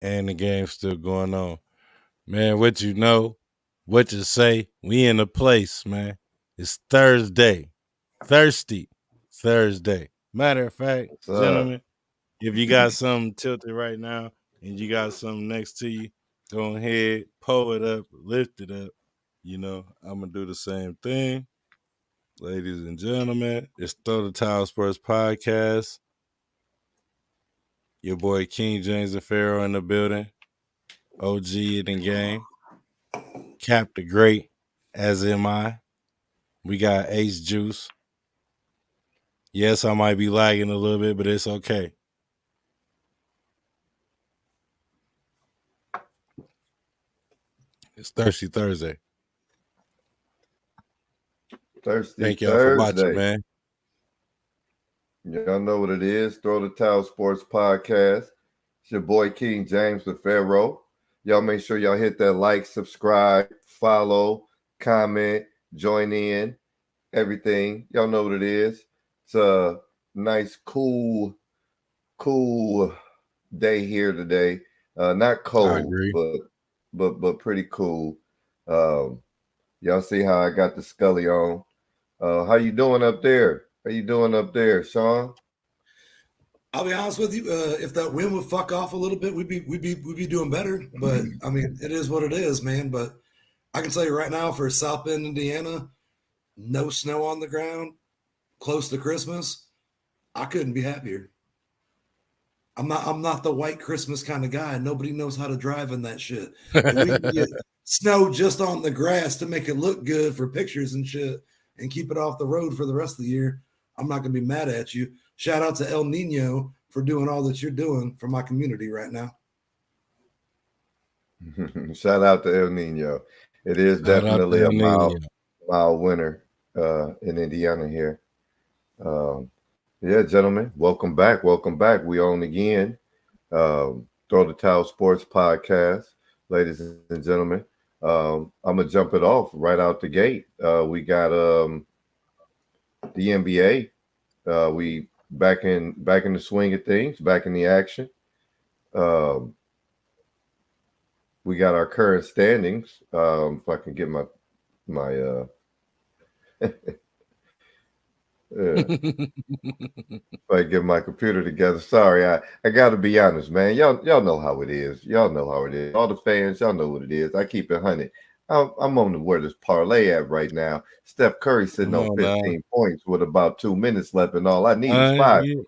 and the game's still going on. Man, what you know, what you say, we in the place, man. It's Thursday. Thirsty Thursday. Matter of fact, What's up? gentlemen, if you got something tilted right now and you got something next to you, go ahead, pull it up, lift it up. I'm gonna do the same thing. Ladies and gentlemen, it's Throw the Towel Sports Podcast. Your boy King James the Pharaoh in the building. OG in the game. Cap the Great, as am I. We got Ace Juice. Yes, I might be lagging a little bit, but it's okay. It's Thirsty Thursday. Thirsty Thank y'all for watching, Thursday. man. Y'all know what it is. Throw the Towel Sports Podcast. It's your boy King James the Pharaoh. Y'all make sure y'all hit that like, subscribe, follow, comment, join in, everything. Y'all know what it is. It's a nice, cool day here today. Not I cold, agree. but pretty cool. Y'all see how I got the Scully on. How you doing up there? How you doing up there, Sean? I'll be honest with you. If that wind would fuck off a little bit, we'd be doing better. But I mean, it is what it is, man. But I can tell you right now, for South Bend, Indiana, no snow on the ground, close to Christmas. I couldn't be happier. I'm not the white Christmas kind of guy. Nobody knows how to drive in that shit. If we can get snow just on the grass to make it look good for pictures and shit and keep it off the road for the rest of the year, I'm not going to be mad at you. Shout out to El Nino for doing all that you're doing for my community right now. Shout out to El Nino. It is Shout out definitely to a El Nino. mild winter in Indiana here. Yeah, gentlemen, welcome back. Welcome back. We on again. Throw the Towel Sports Podcast, ladies and gentlemen. I'm gonna jump it off right out the gate. We got the NBA. We back in the swing of things, back in the action. Um, we got our current standings. If I can get my if I get my computer together. Sorry, I got to be honest, man. Y'all know how it is. Y'all know how it is. All the fans, y'all know what it is. I keep it 100. I'm on the where this parlay at right now. Steph Curry sitting Come on on now. 15 points with about 2 minutes left, and all I need is 5. Yeah.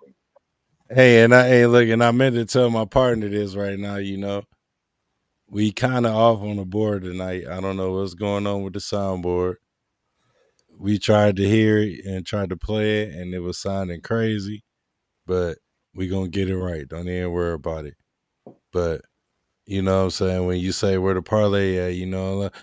Hey, and I meant to tell my partner this right now. We kind of off on the board tonight. I don't know what's going on with the soundboard. We tried to hear it and tried to play it, and it was sounding crazy. But we gonna get it right. Don't even worry about it. But you know what I'm saying? When you say where the parlay at, like,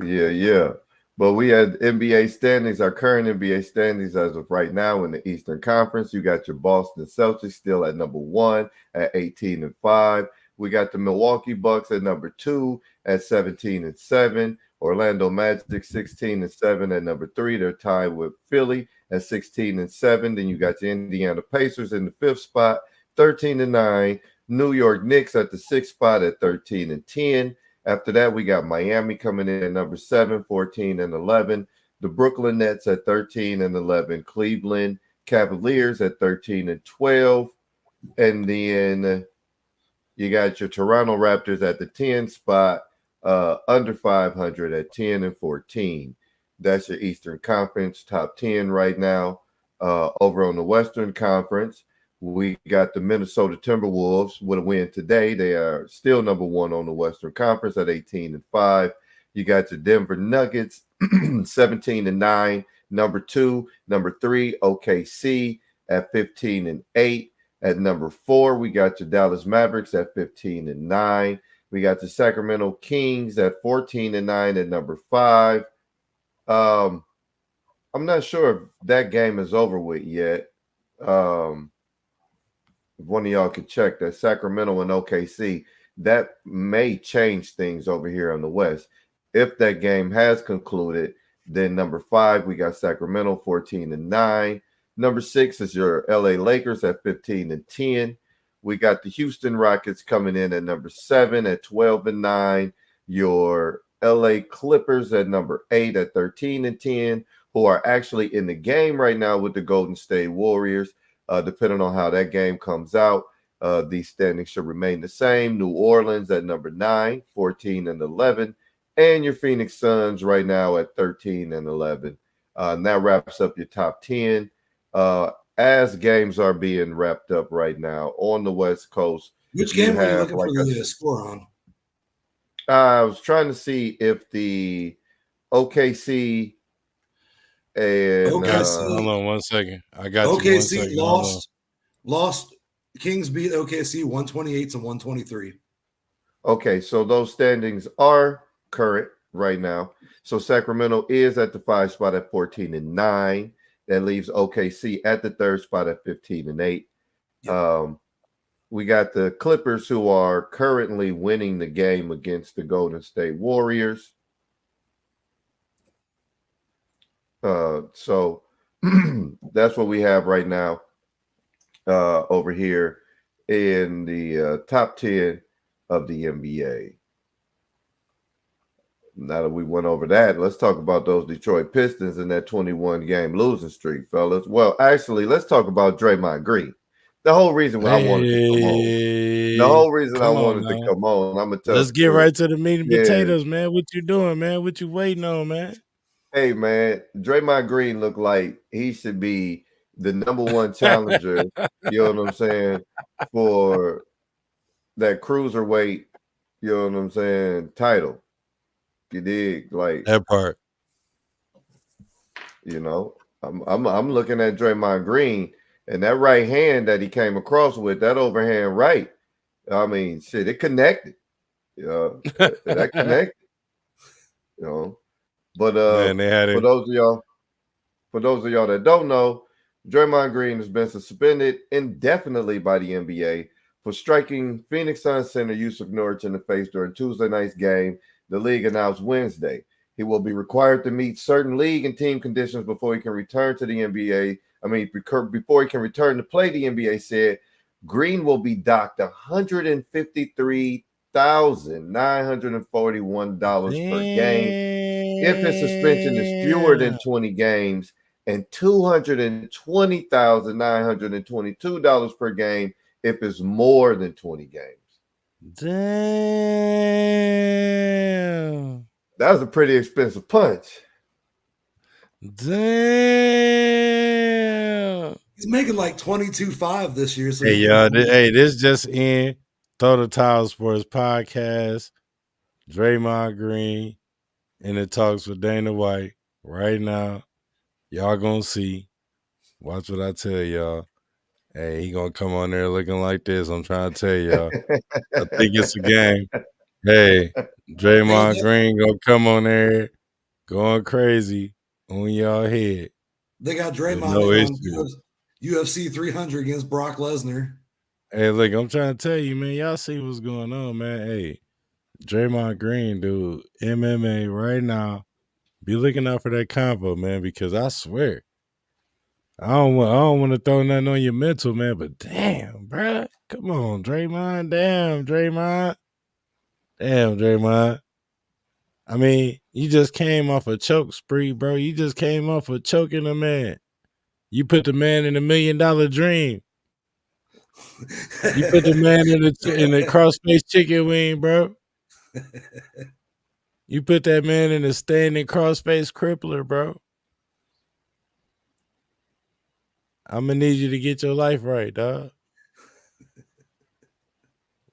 Yeah. But we had NBA standings, our current NBA standings as of right now in the Eastern Conference. You got your Boston Celtics still at number 1 at 18-5. We got the Milwaukee Bucks at number 2 at 17-7. Orlando Magic 16-7 at number 3. They're tied with Philly at 16-7. Then you got your Indiana Pacers in the 5th spot, 13-9. New York Knicks at the 6th spot at 13-10. After that, we got Miami coming in at number 7, 14-11. The Brooklyn Nets at 13-11. Cleveland Cavaliers at 13-12. And then you got your Toronto Raptors at the 10 spot, under 500 at 10-14. That's your Eastern Conference top 10 right now. Over on the Western Conference, we got the Minnesota Timberwolves with a win today. They are still number 1 on the Western Conference at 18-5. You got your Denver Nuggets 17-9, number 2. Number 3, OKC at 15-8. At number 4, we got your Dallas Mavericks at 15-9. We got the Sacramento Kings at 14-9 at number 5. I'm not sure if that game is over with yet. If one of y'all could check that, Sacramento and OKC, that may change things over here on the West. If that game has concluded, then number 5, we got Sacramento 14-9. Number 6 is your LA Lakers at 15-10. We got the Houston Rockets coming in at number 7 at 12-9. Your LA Clippers at number 8 at 13-10, who are actually in the game right now with the Golden State Warriors. Depending on how that game comes out, these standings should remain the same. New Orleans at number 9, 14-11. And your Phoenix Suns right now at 13-11. And that wraps up your top 10. As games are being wrapped up right now on the West Coast. Which game were you looking for the score on? I was trying to see if the OKC and hold on 1 second. I got you 1 second. Lost. Kings beat OKC 128-123. Okay, so those standings are current right now. So Sacramento is at the 5 spot at 14-9. That leaves OKC at the 3rd spot at 15-8. Yep. We got the Clippers, who are currently winning the game against the Golden State Warriors. So that's what we have right now over here in the top 10 of the NBA. Now that we went over that, let's talk about those Detroit Pistons and that 21-game losing streak, fellas. Well, actually, let's talk about Draymond Green. The whole reason I wanted to come on. The whole reason I wanted to come on. I'm gonna tell. Let's get right to the meat and potatoes, man. What you doing, man? What you waiting on, man? Hey, man, Draymond Green looked like he should be the number 1 challenger. You know what I'm saying, for that cruiserweight. You know what I'm saying, title. You dig? Like that part. You know, I'm looking at Draymond Green. And that right hand that he came across with, that overhand right, I mean, shit, it connected. That connected. You know, but man, for those of y'all that don't know, Draymond Green has been suspended indefinitely by the NBA for striking Phoenix Suns center Yusuf Nurkic in the face during Tuesday night's game. The league announced Wednesday. He will be required to meet certain league and team conditions before he can return to the NBA. Before he can return to play, the NBA said Green will be docked $153,941 per game if his suspension is fewer than 20 games, and $220,922 per game if it's more than 20 games. Damn. That was a pretty expensive punch. Damn. He's making like 22.5 this year. So hey, y'all. This just in. Throw the Towel Sports podcast. Draymond Green in the talks with Dana White right now. Y'all gonna see. Watch what I tell y'all. Hey, he gonna come on there looking like this. I'm trying to tell y'all. I think it's a game. Hey, Draymond Green gonna come on there going crazy on y'all head. They got Draymond on UFC 300 against Brock Lesnar. Hey, look, I'm trying to tell you, man. Y'all see what's going on, man. Hey, Draymond Green, dude, MMA right now. Be looking out for that combo, man, because I swear, I don't want to throw nothing on your mental, man. But damn, bro, come on, Draymond. Damn, Draymond. I mean, you just came off a choke spree, bro. You just came off of choking a man. You put the man in $1 million dream. You put the man in the cross-face chicken wing, bro. You put that man in a standing cross-face crippler, bro. I'm gonna need you to get your life right, dog.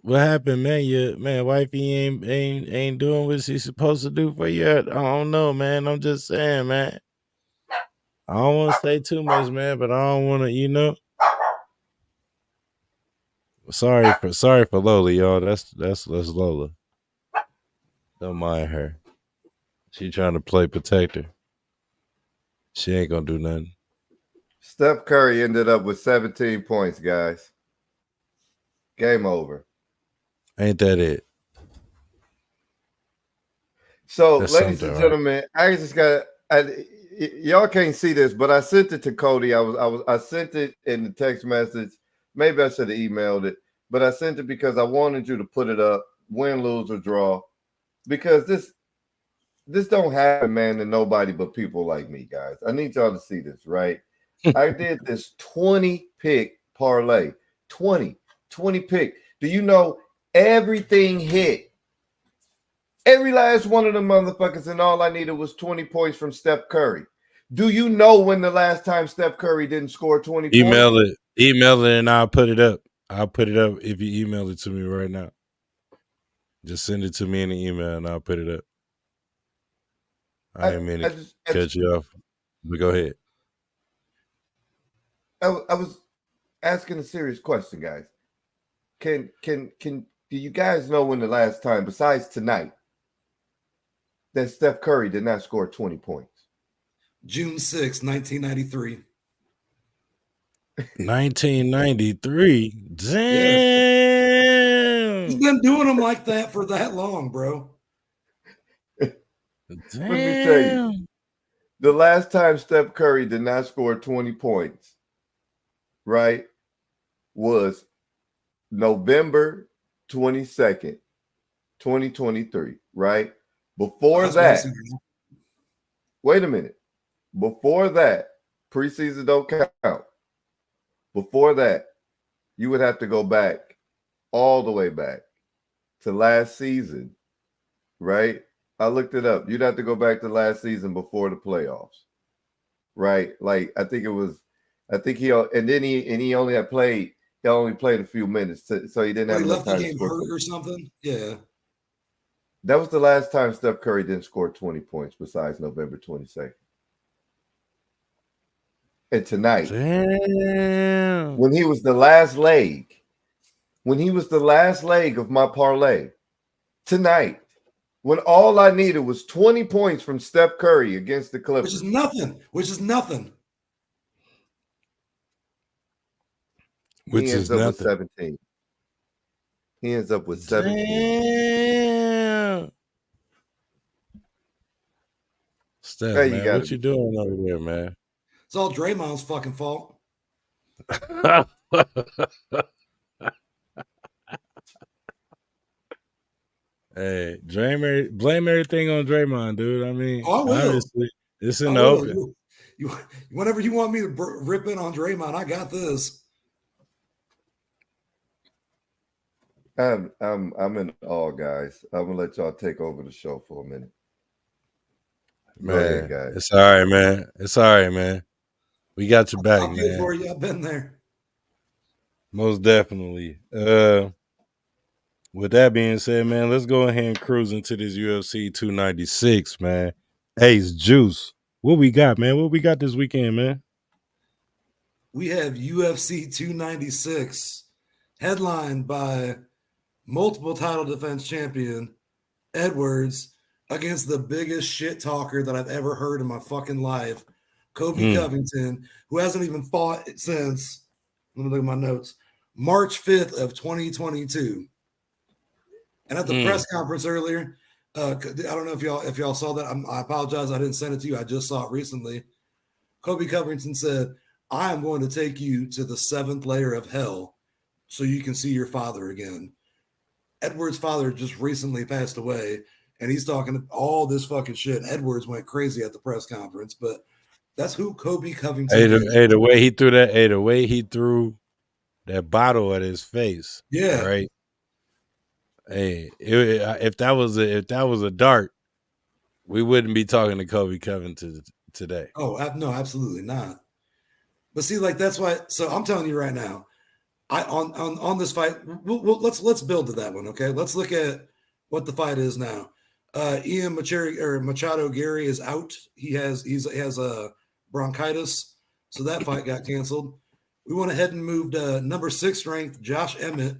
What happened, man? Wifey ain't doing what she's supposed to do for you. I don't know, man. I'm just saying, man. I don't want to say too much, man, but I don't want to, Sorry for Lola, y'all. That's Lola. Don't mind her. She trying to play protector. She ain't gonna do nothing. Steph Curry ended up with 17 points, guys. Game over. Ain't that it? So, ladies and gentlemen, I just got y'all can't see this, but I sent it to Cody. I sent it in the text message. Maybe I should have emailed it, but I sent it because I wanted you to put it up, win, lose, or draw, because this don't happen, man, to nobody but people like me, guys. I need y'all to see this, right? I did this 20 pick parlay, 20 pick. Do you know everything hit? Every last one of them motherfuckers, and all I needed was 20 points from Steph Curry. Do you know when the last time Steph Curry didn't score 20 points? Email it, and I'll put it up. I'll put it up if you email it to me right now. Just send it to me in the email, and I'll put it up. I didn't mean to cut you off, but go ahead. I was asking a serious question, guys. Do you guys know when the last time, besides tonight, that Steph Curry did not score 20 points? June 6, 1993. 1993? Damn. Yeah. He's been doing them like that for that long, bro. Damn. Let me tell you, the last time Steph Curry did not score 20 points, right, was November 22nd, 2023, right? Before that, wait a minute. Before that, preseason don't count. Before that, you would have to go back, all the way back to last season, right? I looked it up. You'd have to go back to last season before the playoffs, right? Like he only played a few minutes, so he didn't have enough time to score hurt or something. Yeah, that was the last time Steph Curry didn't score 20 points, besides November 22nd. And tonight, damn, when he was the last leg of my parlay, tonight, when all I needed was 20 points from Steph Curry against the Clippers. Which is nothing. He ends up with 17. He ends up with 17. Damn. Steph, man, what you doing over there, man? It's all Draymond's fucking fault. Hey, blame everything on Draymond, dude. I mean, obviously, it's in the open. Whenever you want me to rip in on Draymond, I got this. I'm in awe, guys. I'm gonna let y'all take over the show for a minute. Man, go ahead, guys. It's all right, man. It's all right, man. We got your back, man. Good for you. I've been there. Most definitely. With that being said, man, let's go ahead and cruise into this UFC 296, man. Ace Juice, what we got, man? What we got this weekend, man? We have UFC 296, headlined by multiple title defense champion Edwards against the biggest shit talker that I've ever heard in my fucking life, Kobe Covington, who hasn't even fought since, let me look at my notes, March 5th of 2022. And at the press conference earlier, I don't know if y'all saw that. I apologize. I didn't send it to you. I just saw it recently. Kobe Covington said, "I am going to take you to the 7th layer of hell so you can see your father again." Edwards' father just recently passed away, and he's talking all this fucking shit. Edwards went crazy at the press conference, but that's who Kobe Covington is. The way he threw that bottle at his face. Yeah. Right. Hey, if that was a dart, we wouldn't be talking to Kobe Covington today. Oh, no, absolutely not. But see, like, that's why. So I'm telling you right now, on this fight, let's build to that one. Okay, let's look at what the fight is now. Ian Machado Gary is out. He has a bronchitis, so that fight got canceled. We went ahead and moved number 6 ranked Josh Emmett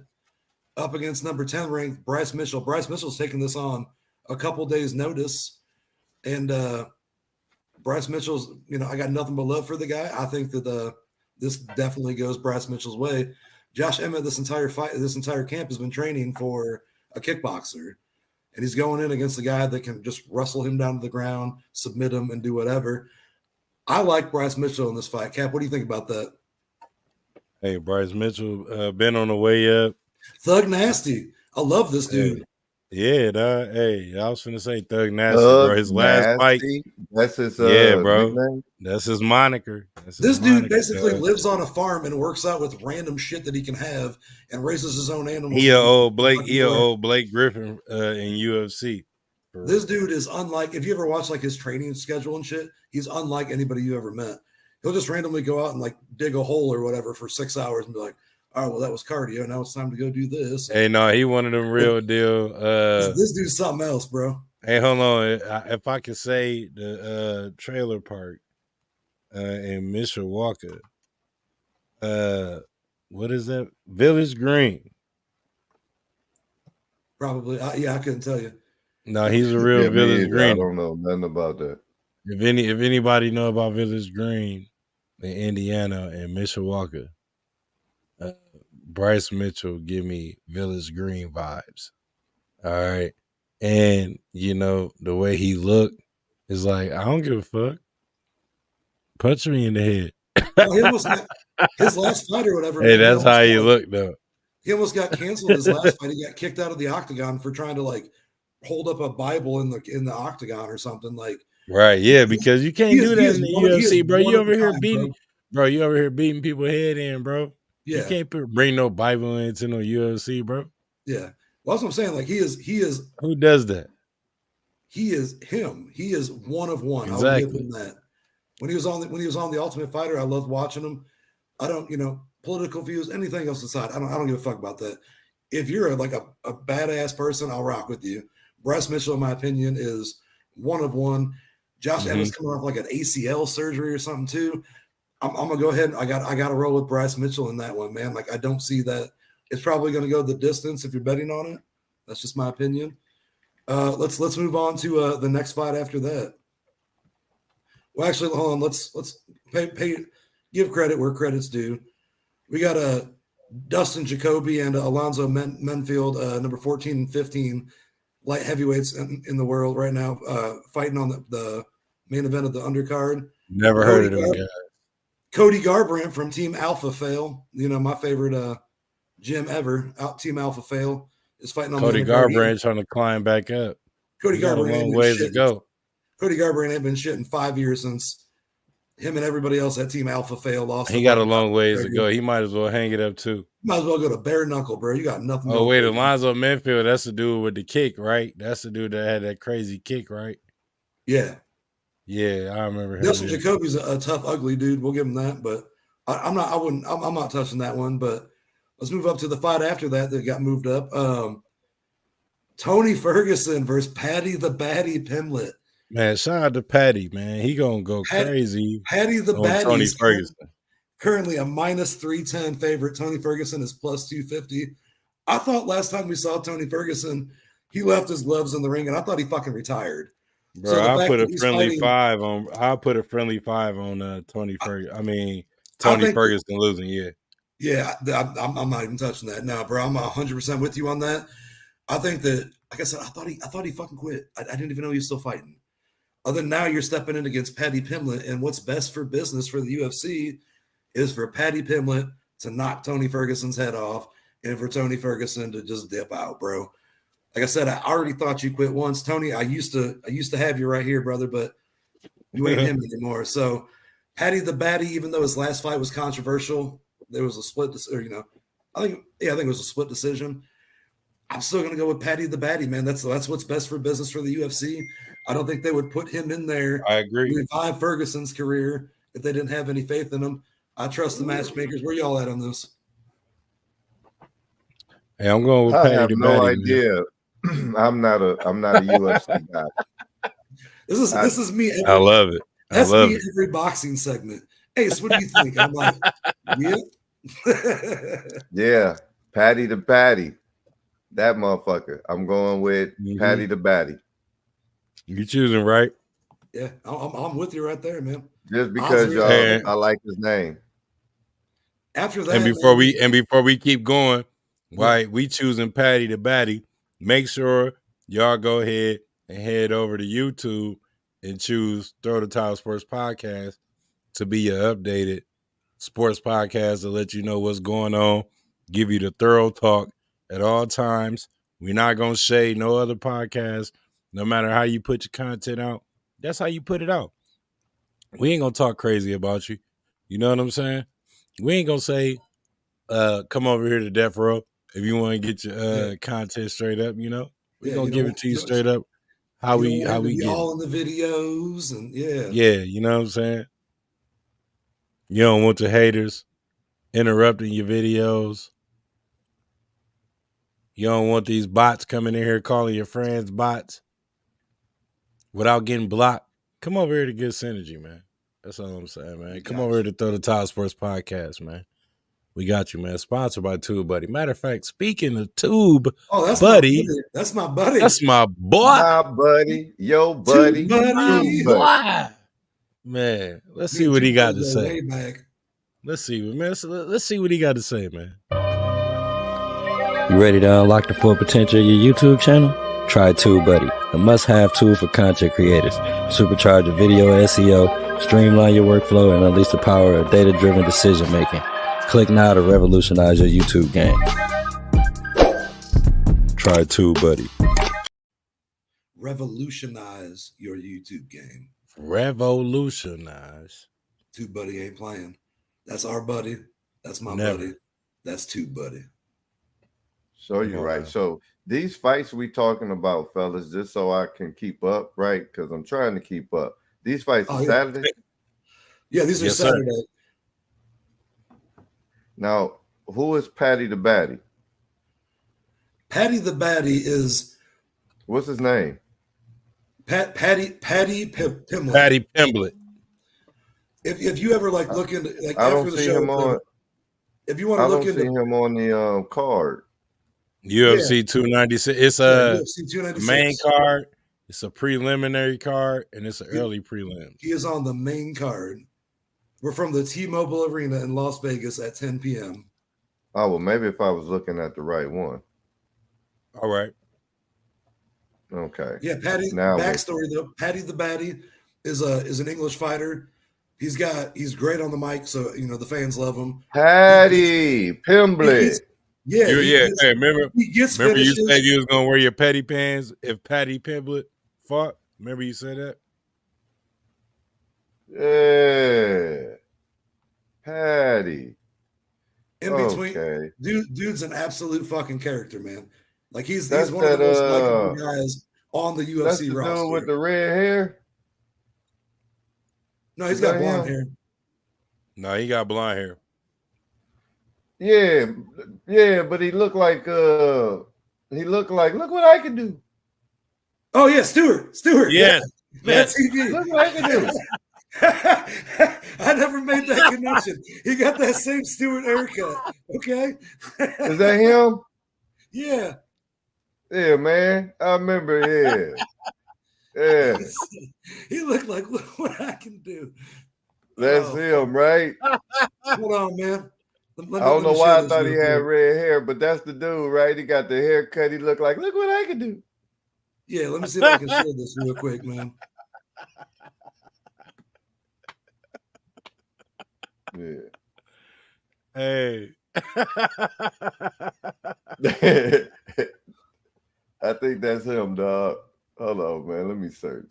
up against number 10 ranked Bryce Mitchell. Bryce Mitchell's taking this on a couple days notice. And Bryce Mitchell's, I got nothing but love for the guy. I think that this definitely goes Bryce Mitchell's way. Josh Emmett, this entire camp has been training for a kickboxer. And he's going in against a guy that can just wrestle him down to the ground, submit him, and do whatever. I like Bryce Mitchell in this fight. Cap, what do you think about that? Hey, Bryce Mitchell been on the way up. Thug Nasty. I love this dude. Yeah, hey, I was finna say Thug Nasty, Thug bro. His last fight. Nasty? That's his Yeah, bro. nickname? That's his moniker. This dude basically lives on a farm and works out with random shit that he can have and raises his own animals. He a old Blake Griffin in UFC. This dude is unlike, if you ever watch like his training schedule and shit, he's unlike anybody you ever met. He'll just randomly go out and like dig a hole or whatever for 6 hours and be like, all right, well, that was cardio. Now it's time to go do this. Hey, no, he one of them real deal. This dude's something else, bro. Hey, hold on. If I could say the trailer park in Mishawaka, what is that? Village Green. Probably. Yeah, I couldn't tell you. No, he's a real Village Green. I don't know nothing about that. If anybody know about Village Green in Indiana and Mishawaka, Bryce Mitchell give me Village Green vibes. All right. And you know, the way he looked is like, I don't give a fuck. Punch me in the head. Well, his last fight or whatever. Hey, that's how you look though. He almost got canceled his last fight. He got kicked out of the octagon for trying to like hold up a Bible in the octagon or something. Like, right, yeah, because you can't do that in the UFC, bro. You over here beating, bro. You over here beating people's head in, bro. Yeah, you can't bring no Bible into no UFC, bro. Yeah, well, that's what I'm saying. Like, he is. Who does that? He is him. He is one of one. Exactly. I'll give him that. When he was on the Ultimate Fighter, I loved watching him. I don't, political views, anything else aside, I don't give a fuck about that. If you're a badass person, I'll rock with you. Bryce Mitchell, in my opinion, is one of one. Josh Evans coming off like an ACL surgery or something too. I'm gonna go ahead. I got to roll with Bryce Mitchell in that one, man. Like, I don't see that. It's probably going to go the distance if you're betting on it. That's just my opinion. Let's move on to the next fight after that. Well, actually, hold on. Let's give credit where credit's due. We got Dustin Jacoby and Alonzo Menfield, number 14 and 15 light heavyweights in the world right now, fighting on the main event of the undercard. Never heard of them guys. Cody Garbrandt from Team Alpha Fail, my favorite gym ever, Team Alpha Fail, is fighting on Cody Garbrandt trying to climb back up. Cody Garbrandt got a long ways to go. Cody Garbrandt ain't been shit in 5 years since him and everybody else at Team Alpha Fail lost. He got a long ways to go. He might as well hang it up too. Might as well go to bare knuckle, bro. You got nothing. Oh wait, Alonzo Menfield, that's the dude with the kick, right? That's the dude that had that crazy kick, right? Yeah. Yeah, I remember him. Dustin Jacoby's a tough, ugly dude. We'll give him that, but I'm not touching that one. But let's move up to the fight after that got moved up. Tony Ferguson versus Paddy the Baddy Pimblett. Man, shout out to Paddy, man. He gonna go crazy. Paddy the Baddy, Tony Ferguson. Currently a minus 310 favorite. Tony Ferguson is plus 250. I thought last time we saw Tony Ferguson, he left his gloves in the ring, and I thought he fucking retired. Bro, so I'll put a friendly five on. I'll put a friendly five on Tony Ferguson. I mean, Tony Ferguson losing. Yeah. Yeah, I'm not even touching that. No, bro, I'm 100% with you on that. I think that, like I said, I thought he fucking quit. I didn't even know he was still fighting. Other than now, you're stepping in against Paddy Pimblett, and what's best for business for the UFC is for Paddy Pimblett to knock Tony Ferguson's head off, and for Tony Ferguson to just dip out, bro. Like I said, I already thought you quit once, Tony. I used to have you right here, brother, but you ain't him anymore. So, Paddy the Baddy, even though his last fight was controversial, there was a split, I think it was a split decision. I'm still gonna go with Paddy the Baddy, man. That's what's best for business for the UFC. I don't think they would put him in there. I agree. To revive Ferguson's career if they didn't have any faith in him. I trust the matchmakers. Where y'all at on this? Hey, I'm going with Paddy the Baddy. No idea. I'm not a UFC guy. This is me. I love it. That's me every boxing segment. Hey, so what do you think? I'm like, yeah. Yeah, Paddy the Baddy. That motherfucker. I'm going with Paddy the Baddy. You choosing right? Yeah, I'm with you right there, man. Just because I like his name. After that, and before we keep going, right? We choosing Paddy the Baddy. Make sure y'all go ahead and head over to YouTube and choose Throw the Towel Sports Podcast to be your updated sports podcast to let you know what's going on, give you the thorough talk at all times. We're not going to shade no other podcast. No matter how you put your content out, that's how you put it out. We ain't going to talk crazy about you. You know what I'm saying? We ain't going to say, come over here to Death Row if you want to get your content straight up, you know? We're going to give it to you straight up how we get all in the videos and yeah, you know what I'm saying? You don't want the haters interrupting your videos. You don't want these bots coming in here calling your friends bots without getting blocked. Come over here to Good Synergy, man. That's all I'm saying, man. Come over here to Throw the Tile Sports Podcast, man. We got you, man. Sponsored by Tube Buddy. Matter of fact, speaking of Tube Buddy. That's my buddy. That's my boy. My buddy. Yo, buddy. Buddy. Boy. Man, let's see what he got to say. Let's see, man. Let's see what he got to say, man. You ready to unlock the full potential of your YouTube channel? Try TubeBuddy, a must-have tool for content creators. Supercharge your video SEO, streamline your workflow, and unleash the power of data-driven decision-making. Click now to revolutionize your YouTube game. Try TubeBuddy. Revolutionize your YouTube game. Revolutionize. TubeBuddy ain't playing. That's our buddy. That's my buddy. That's TubeBuddy. So you're right. So these fights we talking about, fellas, just so I can keep up, right? Because I'm trying to keep up. These fights are Saturday? Yeah, these are Saturday. Sir. Now, who is Patty the Batty? Patty the Batty is... What's his name? Patty Pimblett. Patty Pimblett. If you ever like look into like I after don't the see show, him on. If you want to look into him on the card. UFC 296. It's a UFC 296. main card. It's a preliminary card, and it's an early prelim. He is on the main card. We're from the T-Mobile Arena in Las Vegas at 10 p.m. Oh, well, maybe if I was looking at the right one. All right. Okay. Yeah, Patty. Now backstory though, Patty the Batty is an English fighter. He's great on the mic, so you know the fans love him. Patty Pimblett. Hey, remember you said you was gonna wear your petty pants if Patty Pimblett fought? Remember you said that? Yeah. Patty. In between, dude's an absolute fucking character, man. Like he's one of the most likable guys on the UFC that's the roster. Dude with the red hair? No, he's got blonde hair. No, he got blonde hair. Yeah, but he looked like look what I can do. Oh yeah, Stewart. Yes. TV. Look what I can do. I never made that connection. He got that same Stewart haircut. Okay. Is that him? Yeah. Yeah, man. I remember, yeah. He looked like, look what I can do. That's him, right? Hold on, man. I don't know why I thought he had red hair, but that's the dude, right? He got the haircut. He looked like, look what I can do. Yeah, let me see if I can share this real quick, man. Yeah. Hey. I think that's him, dog. Hold on, man. Let me search.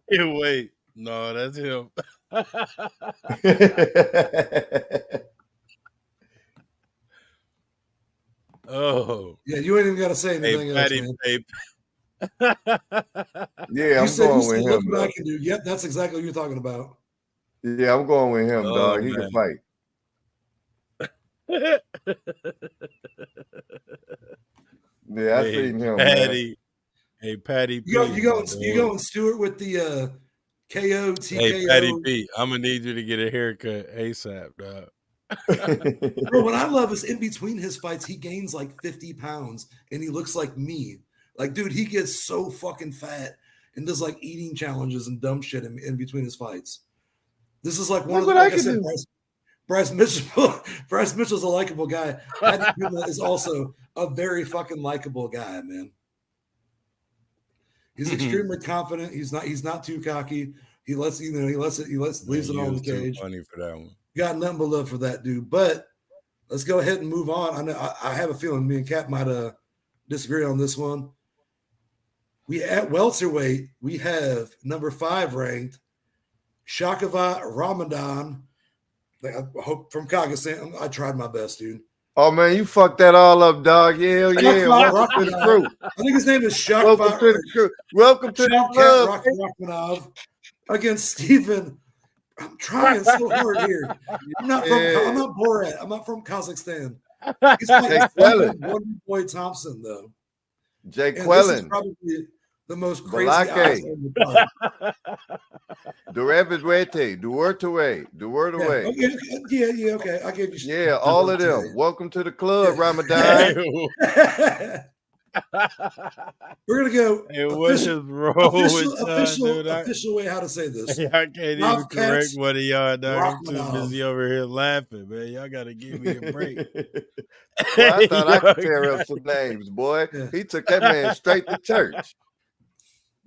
Wait. No, that's him. Oh. Yeah, you ain't even got to say anything else, man. Yeah, I'm going with him. Look what I can do. Yep, that's exactly what you're talking about. Yeah, I'm going with him, dog. He can fight. Yeah, I seen him, Patty. man. Hey, Patty P. You going Stewart with the KO, TKO. Hey, Patty P, I'm going to need you to get a haircut ASAP, dog. Bro, what I love is in between his fights, he gains like 50 pounds and he looks like me. Like, dude, he gets so fucking fat and does like eating challenges and dumb shit in between his fights. This is like one of the, like I said, Bryce Mitchell. Bryce Mitchell's a likable guy. Patty Pimblett is also a very fucking likable guy, man. He's extremely confident. He's not too cocky. He lets leaves it Man, all in the he was too cage. funny for that one. Got nothing but love for that dude. But let's go ahead and move on. I know I have a feeling me and Cap might disagree on this one. We at welterweight, we have number 5 ranked Shakava Ramadan. I hope from Kazakhstan. I tried my best, dude. Oh man, you fucked that all up, dog. Yeah, yeah. Welcome to the crew. I think his name is Welcome Shakva. to the crew. Welcome to the club. Rachmanov against Stephen. I'm trying so hard here. I'm not Borat. I'm not from Kazakhstan. He's fighting Wonder Boy Thompson though. Jay And Quellen. this is probably the most crazy odds on the card. Duertaway. Yeah, okay. I gave you. Yeah, all of them. Welcome to the club, Ramadan. We're gonna go. Hey, what is wrong with official way how to say this? I can't even correct one of y'all, dog. I'm too busy over here laughing, man. Y'all gotta give me a break. Well, I thought I could tear up some names, boy. Yeah. He took that man straight to church.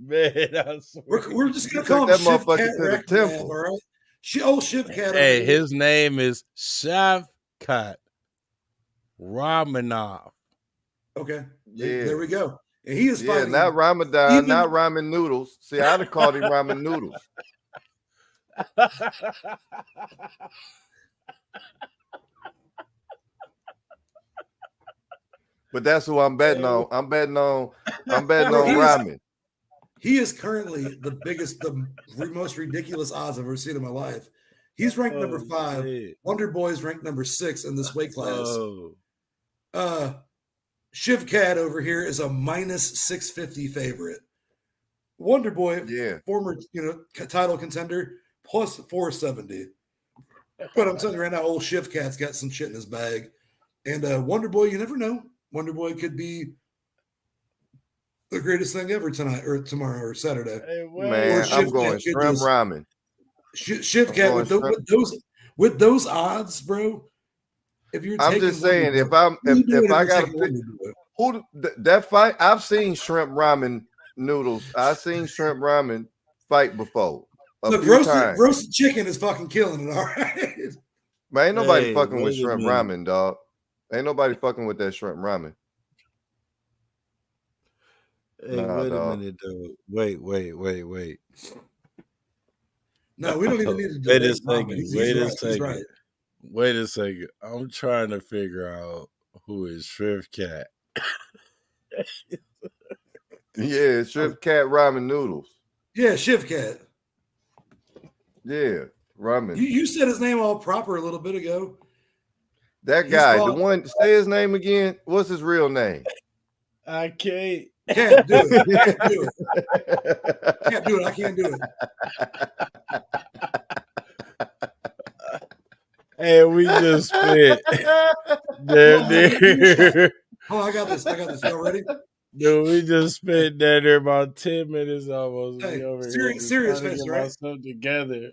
Man, I swear. We're just gonna call him that motherfucker to the temple. All right. Shiv Cat. Hey, his name is Shavkat Ramanov. Okay. Yeah. There we go. And he is fighting. Not Ramadan, not ramen noodles. See, I'd have called him ramen noodles. But that's who I'm betting on. I'm betting on ramen. He is currently the most ridiculous odds I've ever seen in my life. He's ranked number 5. Shit. Wonder Boy is ranked number 6 in this weight class. Shiv Cat over here is a minus 650 favorite. Wonder Boy, former title contender, plus 470. But I'm telling you right now, old Shiv Cat's got some shit in his bag. And Wonder Boy, you never know. Wonder Boy could be the greatest thing ever tonight or tomorrow or Saturday. Hey, man, I'm going shrimp ramen. Shiv Cat with those odds, bro. If you're I'm just saying, if I got who that fight, I've seen shrimp ramen noodles. I've seen shrimp ramen fight before. Look, roasted chicken is fucking killing it, all right. Man, ain't nobody fucking with shrimp ramen, dog. Ain't nobody fucking with that shrimp ramen. Hey, wait a minute, though. Wait. No, we don't even need to wait a second. Wait a second. I'm trying to figure out who is Shrift Cat. Yeah, Shrift Cat ramen noodles. Yeah, Shiv Cat. Yeah, ramen. You said his name all proper a little bit ago. That guy, the one, say his name again. What's his real name? I can't. Can't do it. Can't do it. I can't do it. And we just spent there. Oh, I got this. Y'all ready? Dude, we just spent there about 10 minutes almost. Hey, over serious face, right? Myself together.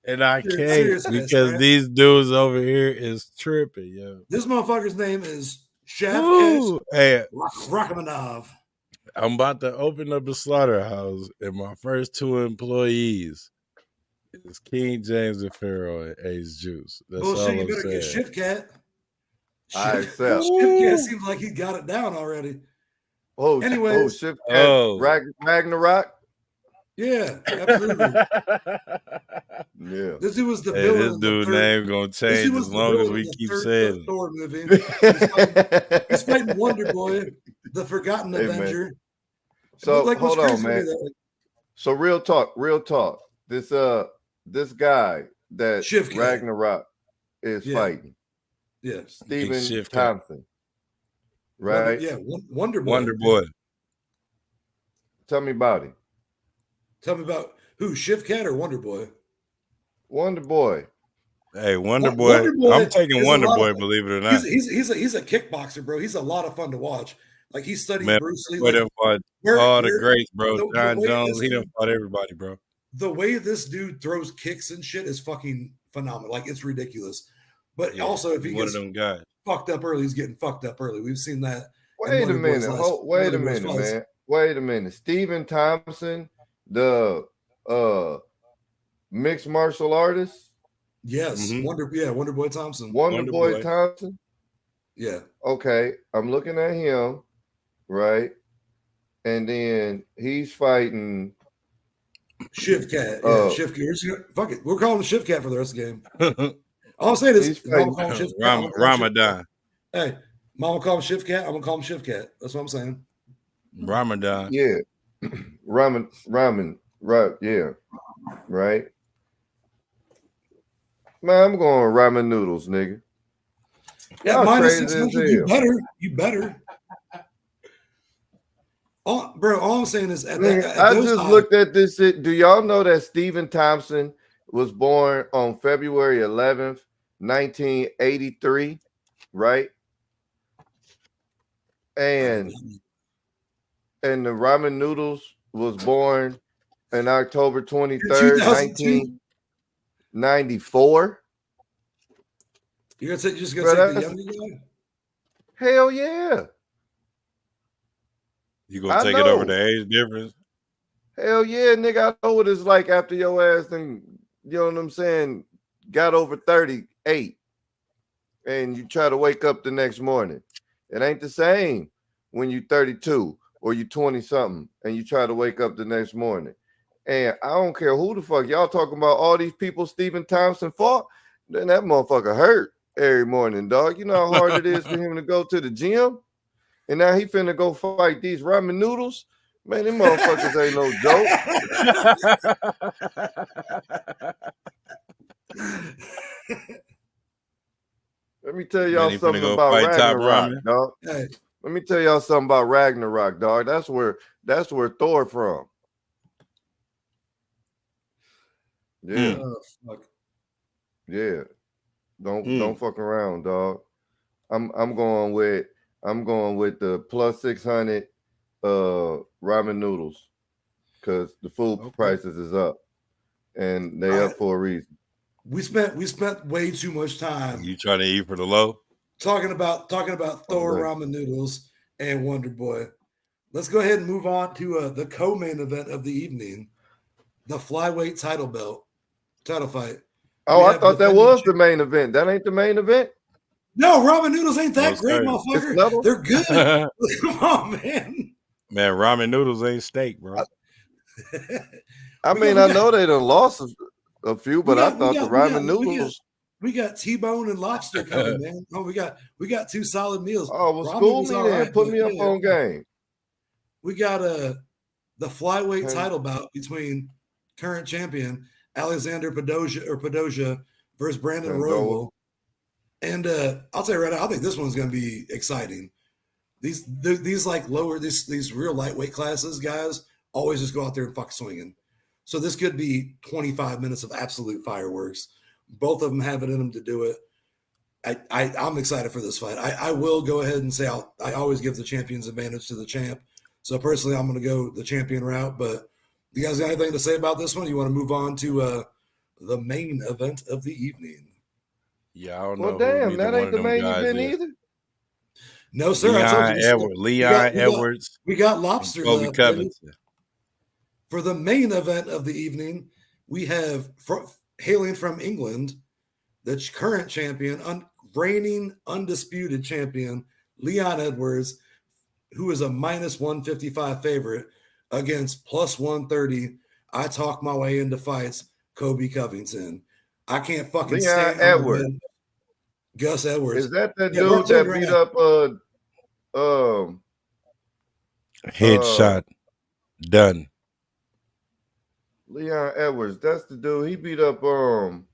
And I can't because these dudes over here is tripping, yo. This motherfucker's name is Shavkat Rachmanov. I'm about to open up a slaughterhouse, and my first 2 employees is King James and Pharaoh and Ace Juice. That's all shit, you I'm better saying. get Shiv Cat. I accept. Shiv Cat seems like he got it down already. Oh, anyway. Shiv Cat Ragnarok. Yeah, absolutely. Yeah. This dude was the villain. This dude name gonna change as long as we keep saying Thor movie. He's fighting Wonder Boy, the Forgotten Avenger. So hold on, man. So real talk. This guy that Shiv Cat. Ragnarok is fighting. Yeah. Stephen Thompson. Right? Wonder Boy. Wonder Boy. Tell me about him. Tell me about who? Shiv Cat or Wonder Boy? Wonder Boy. Hey, Wonder Boy. I'm taking Wonder Boy, believe it or not. He's a kickboxer, bro. He's a lot of fun to watch. Like he studied Bruce Lee. All the greats, bro. John Jones, he done fought everybody, bro. The way this dude throws kicks and shit is fucking phenomenal. Like it's ridiculous. But also, if he gets fucked up early, he's getting fucked up early. We've seen that. Wait a minute, man. Wait a minute. Stephen Thompson, the mixed martial artist. Yes, Wonder Boy Thompson. Wonder Boy Thompson. Yeah. Okay, I'm looking at him, right? And then he's fighting Shiv Cat. Yeah, Shiv Cat. Fuck it. We're calling him Shiv Cat for the rest of the game. All I'm saying is, Mama call him Shiv Cat. Ramadan. Hey, Mama call him Shiv Cat. I'm gonna call him Shiv Cat. That's what I'm saying. Ramadan. Yeah. Ramen. Right. Yeah. Right. Man, I'm going ramen noodles, nigga. Yeah, -600. You better. Bro, all I'm saying is, I just looked at this. Do y'all know that Stephen Thompson was born on February 11th, 1983? Right. And the ramen noodles was born on October 23rd, 1994. You're just gonna take the younger guy? Hell yeah. You gonna take it over the age difference? Hell yeah, nigga. I know what it's like after your ass and, you know what I'm saying, got over 38 and you try to wake up the next morning. It ain't the same when you 32 or you 20 something and you try to wake up the next morning. And I don't care who the fuck y'all talking about, all these people Stephen Thompson fought, then that motherfucker hurt every morning, dog. You know how hard it is for him to go to the gym? And now he finna go fight these ramen noodles? Man, them motherfuckers ain't no joke. Let me tell y'all something about Ragnarok, dog. Hey. Let me tell y'all something about Ragnarok, dog. That's where Thor from. Yeah. Fuck. Yeah. Don't fuck around, dog. I'm going with the +600 ramen noodles because the food prices is up and they up for a reason. We spent way too much time. You trying to eat for the low? Talking about Thor ramen noodles and Wonder Boy. Let's go ahead and move on to the co-main event of the evening, the flyweight title fight. Oh, I thought that was the main event. That ain't the main event. No, ramen noodles ain't that great, motherfucker. They're good. Come on, man. Man, ramen noodles ain't steak, bro. I know they done lost a few, but I thought the ramen noodles. We got T-bone and lobster coming, man. Oh, we got 2 solid meals. Oh, well, school me then. Put me up on game. We got the flyweight title bout between current champion Alexander Padoja versus Brandon Royval. And I'll tell you right now, I think this one's going to be exciting. These like lower these real lightweight classes, guys, always just go out there and fuck swinging. So this could be 25 minutes of absolute fireworks. Both of them have it in them to do it. I'm excited for this fight. I will go ahead and say I always give the champion's advantage to the champ. So personally, I'm going to go the champion route. But you guys got anything to say about this one? You want to move on to the main event of the evening? Yeah, I don't know. Well, damn, that ain't the main event either. No, sir. Leon Edwards. We got lobster left. Covington. For the main event of the evening, we have hailing from England, the current champion, reigning undisputed champion, Leon Edwards, who is a -155 favorite against +130. I talk my way into fights, Kobe Covington. I can't fucking stand Edwards. Gus Edwards. Is that the dude that beat up headshot done? Leon Edwards, that's the dude. He beat up Kamaru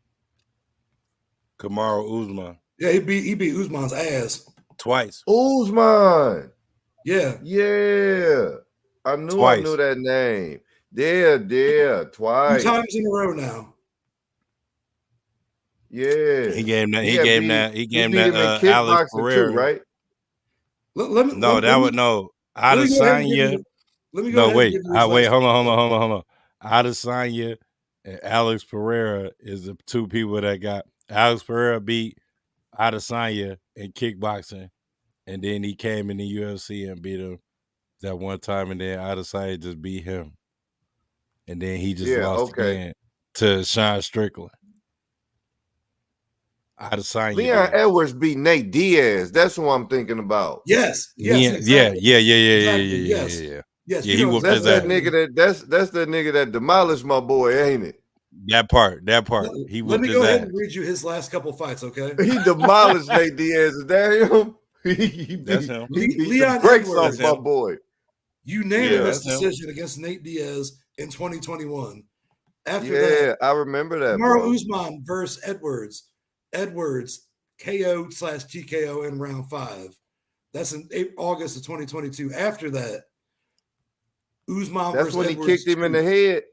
Usman. Yeah, he beat Usman's ass twice. Usman. Yeah. I knew that name. Yeah, twice. 2 times in a row now. Yeah. He gave that Alex Pereira, too, right? Adesanya. Hold on. Adesanya and Alex Pereira is the 2 people that got. Alex Pereira beat Adesanya in kickboxing, and then he came in the UFC and beat him that one time, and then Adesanya just beat him, and then he just lost again. to Sean Strickland. I'd have signed you Leon there. Edwards beat Nate Diaz. That's who I'm thinking about. Yes, Yeah, exactly. yeah. Yes. Yeah, Yes, he you know whooped That's his that ass. nigga that's the nigga that demolished my boy, ain't it? That part. He Let whooped me his go ahead ass. and read you his last couple fights, okay? He demolished Nate Diaz. Is that him? That's him. He beat the Leon brakes Edwards. off my boy. Unanimous that's him. decision against Nate Diaz in 2021. After Yeah, that, I remember that, Kamaru bro. Usman versus Edwards. Edwards KO/TKO in round 5. That's in August of 2022. After that, Usman That's versus when he Edwards kicked him in the head.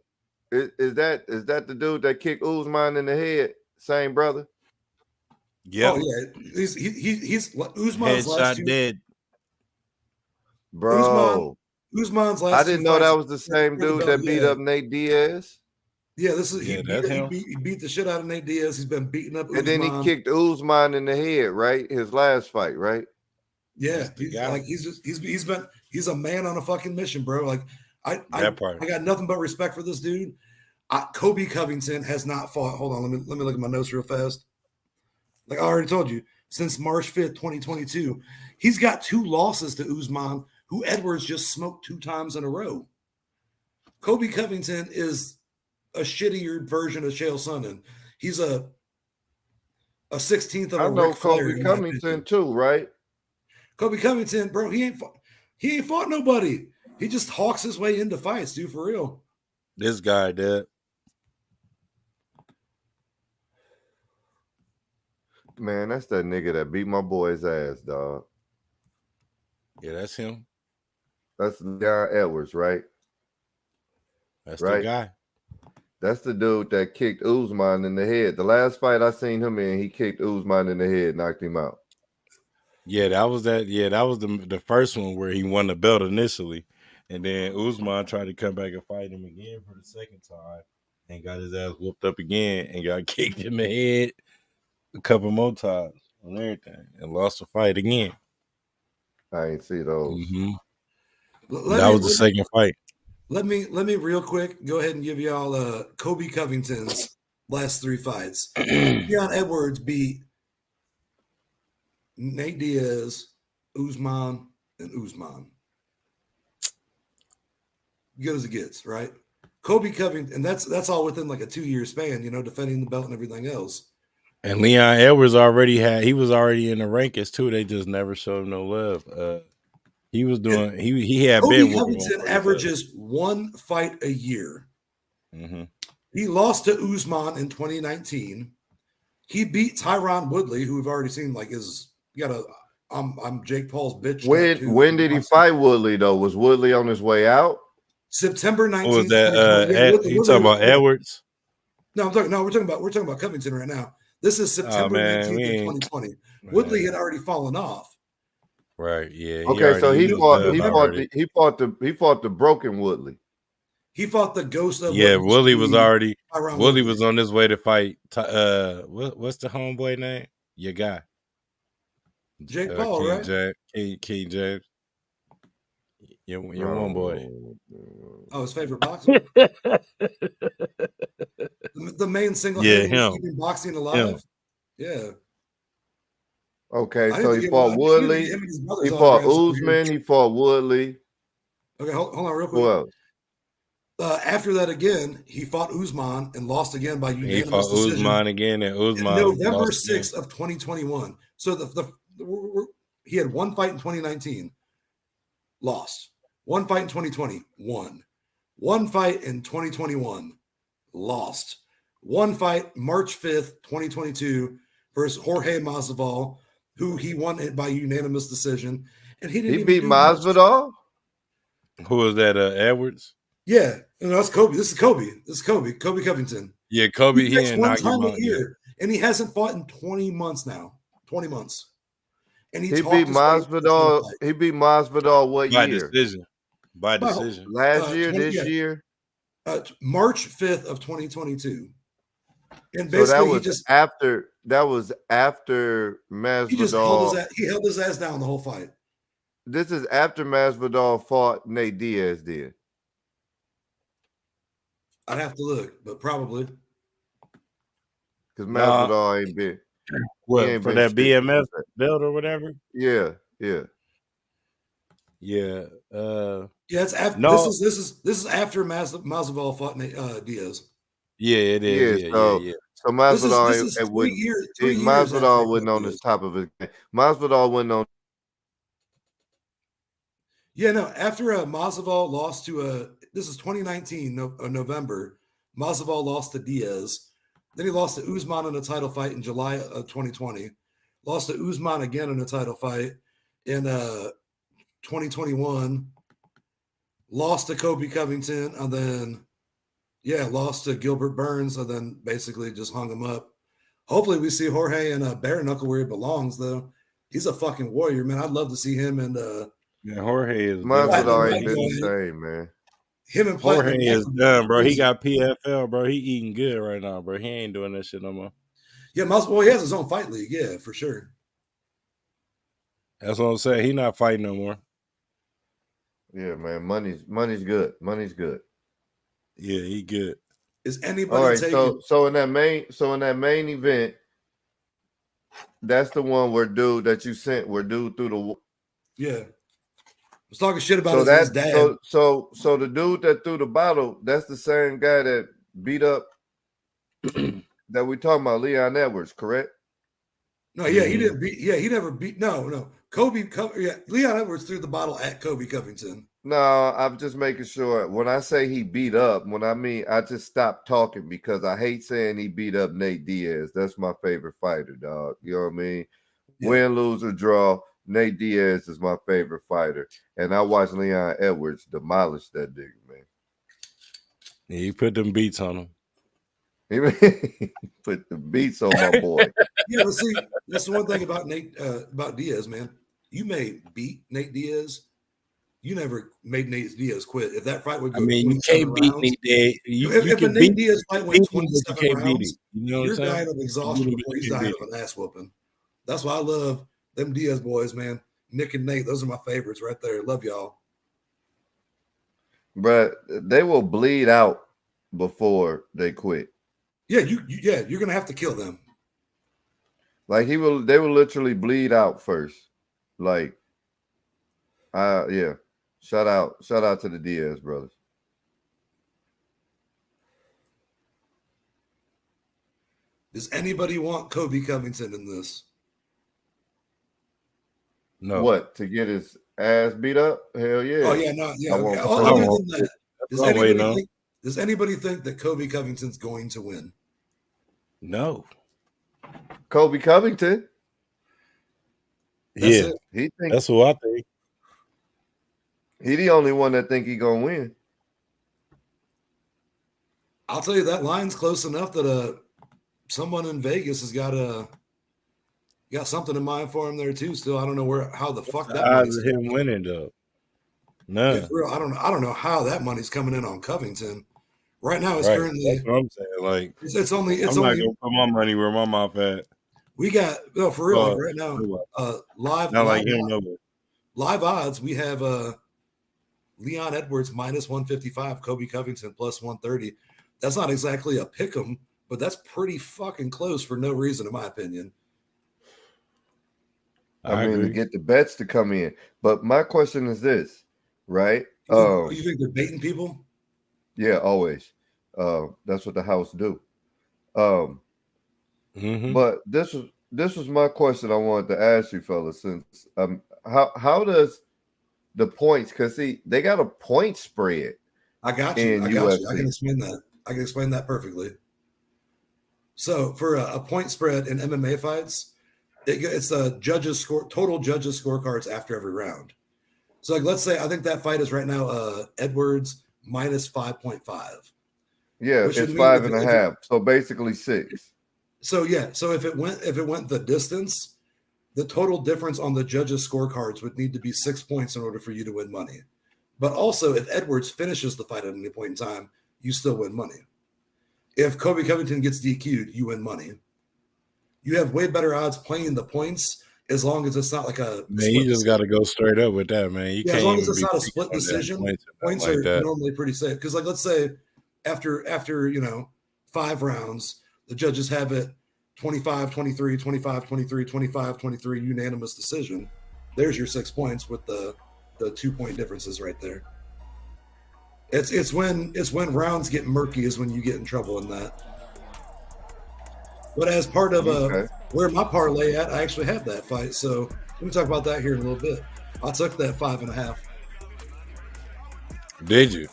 Is that the dude that kicked Usman in the head? Same brother? Yep. Oh yeah, he's Usman's last Headshot two. dead. Bro. Usman's I last didn't two know fights that was the same for the dude belt, that beat yeah. up Nate Diaz. Yeah, this is Yeah, that's him. he beat the shit out of Nate Diaz. He's been beating up Usman. And then he kicked Usman in the head, right? His last fight, right? Yeah, That's the he's guy. like he's a man on a fucking mission, bro. Like I got nothing but respect for this dude. Kobe Covington has not fought. Hold on, let me look at my notes real fast. Like I already told you, since March 5th, 2022, he's got 2 losses to Usman, who Edwards just smoked 2 times in a row. Kobe Covington is a shittier version of Chael Sonnen. He's a 16th of I a know Ric Flair, Kobe in my Covington opinion. too, right? Kobe Covington, bro, he ain't fought nobody. He just hawks his way into fights, dude, for real. This guy dead. Man, that's that nigga that beat my boy's ass, dog. Yeah, that's him. That's Leon Edwards, right? That's Right. the guy. That's the dude that kicked Usman in the head. The last fight I seen him in, he kicked Usman in the head, knocked him out. Yeah, that was that. Yeah, that was the first one where he won the belt initially, and then Usman tried to come back and fight him again for the second time, and got his ass whooped up again, and got kicked in the head a couple more times and everything, and lost the fight again. I ain't see those. That was the second fight. Let me real quick go ahead and give y'all Kobe Covington's last 3 fights. Leon Edwards beat Nate Diaz, Usman, and Usman. Good as it gets, right? Kobe Covington, and that's all within like a 2-year span, defending the belt and everything else. And Leon Edwards he was already in the rankings too. They just never showed him no love. He was doing. He had Kobe been Covington averages 1 fight a year. Mm-hmm. He lost to Usman in 2019. He beat Tyron Woodley, who we've already seen. Like I'm Jake Paul's bitch. When did he fight Woodley though? Was Woodley on his way out? September 19th. What was that? You talking about Edwards? No, we're talking about Covington right now. This is September 19th of 2020. Woodley had already fallen off. Right. Yeah. Okay, so he fought the broken Woodley. He fought the ghost of Woodley was already Woodley was on his way to fight. What's the homeboy name? Your guy, Jake Paul, King right? King James. Your one boy. Oh, his favorite boxer. the main single keeping boxing alive. Yeah. Okay, so he fought Woodley. He fought Usman. He fought Woodley. Okay, hold on real quick. Who else? After that, again, he fought Usman and lost again by unanimous decision. Usman again, and Usman November 6th of 2021. So he had 1 fight in 2019, lost. 1 fight in 2020, won. 1 fight in 2021, lost. 1 fight March 5th, 2022 versus Jorge Masvidal, who he won it by unanimous decision. And he beat Masvidal? Who was that? Edwards? Yeah, that's Kobe. This is Kobe. Kobe Covington. Yeah, Kobe. He didn't knock him out year, and he hasn't fought in 20 months now. 20 months. And he beat Masvidal. He beat Masvidal what year? By decision. Last year, this year? March 5th of 2022. And so basically that was after Masvidal. He held his ass down the whole fight. This is after Masvidal fought Nate Diaz did. I'd have to look, but probably. because Nah. Masvidal ain't been. What ain't for been that shit BMF since that. belt or whatever? Yeah. Yeah. Yeah, it's after No. this is after Masvidal fought Diaz. Yeah, it is. Yeah. So This Masvidal is 3 wouldn't. years. 3 years Masvidal after wasn't on Diaz. his top of his game. Masvidal wasn't on. Yeah, no. After Masvidal lost to this is 2019 November. Masvidal lost to Diaz. Then he lost to Usman in a title fight in July of 2020. Lost to Usman again in a title fight in 2021. Lost to Kobe Covington, and then lost to Gilbert Burns, and then basically just hung him up. Hopefully, we see Jorge and bare knuckle where he belongs. Though he's a fucking warrior, man. I'd love to see him and Jorge is Masvidal ain't been the same, man. Him and Jorge Platinum is done, bro. He got PFL, bro. He eating good right now, bro. He ain't doing that shit no more. Yeah, Masvidal, he has his own fight league. Yeah, for sure. That's what I'm saying. He not fighting no more. Yeah, man. Money's good. Money's good. Yeah, he good. Is anybody all right? taking? So in that main event, that's the one where dude that you sent, where dude through the. Yeah, was talking shit about his dad. So the dude that threw the bottle, that's the same guy that beat up that we talking about, Leon Edwards, correct? No, yeah, he didn't beat. Yeah, he never beat. No. Kobe. Yeah, Leon Edwards threw the bottle at Kobe Covington. No, I'm just making sure. When I say he beat up, when I mean I just stopped talking because I hate saying he beat up Nate Diaz. That's my favorite fighter, dog. You know what I mean? Yeah. Win, lose, or draw, Nate Diaz is my favorite fighter. And I watched Leon Edwards demolish that nigga, man. Yeah, he put them beats on him. He put the beats on my boy. Yeah, but see, that's the one thing about about Diaz, man. You may beat Nate Diaz. You never made Nate Diaz quit. If that fight would go, you can't beat Nate Diaz. If a Nate Diaz fight went 27 rounds, you know you're dying of exhaustion before he's dying of an ass whooping. That's why I love them Diaz boys, man. Nick and Nate, those are my favorites right there. Love y'all. But they will bleed out before they quit. Yeah, you're gonna have to kill them. Like they will literally bleed out first. Like, yeah. Shout out to the Diaz brothers. Does anybody want Kobe Covington in this? No. What, to get his ass beat up? Hell yeah. Oh yeah, no, yeah. Okay. Does anybody think that Kobe Covington's going to win? No. Kobe Covington? That's who I think. He the only one that think he gonna win. I'll tell you that line's close enough that someone in Vegas has got something in mind for him there too. Still, I don't know how the fuck that odds of him winning though. No, yeah, I don't know how that money's coming in on Covington. Right now, it's currently. That's what I'm saying. Like it's only. I'm not gonna put my money where my mouth at. We got for real like right now. Live. Not like him no more. Live odds. We have Leon Edwards -155, Kobe Covington +130. That's not exactly a pick 'em, but that's pretty fucking close for no reason, in my opinion. I mean, to get the bets to come in. But my question is this, right? You think they're baiting people? Yeah, always. That's what the house do. But this was my question I wanted to ask you, fellas. Since how does the points? Because see, they got a point spread. I got you. I can explain that. I can explain that perfectly. So for a point spread in MMA fights, it's a total judges scorecards after every round. So like, let's say I think that fight is right now Edwards -5.5. Yeah, it's 5.5. So basically 6. So yeah, so if it went the distance, the total difference on the judges scorecards would need to be 6 points in order for you to win money. But also, if Edwards finishes the fight at any point in time, you still win money. If Kobe Covington gets DQ'd, you win money. You have way better odds playing the points as long as it's not like a. Man, you just got to go straight up with that, man. You can't as long as it's not a split decision, points are normally pretty safe. Because, like, let's say after 5 rounds, the judges have it 25-23, 25-23, 25-23 unanimous decision. There's your 6 points with the 2-point differences right there. It's when rounds get murky is when you get in trouble in that. But as part of where my parlay at, I actually have that fight. So let me talk about that here in a little bit. I took that 5.5. Did you?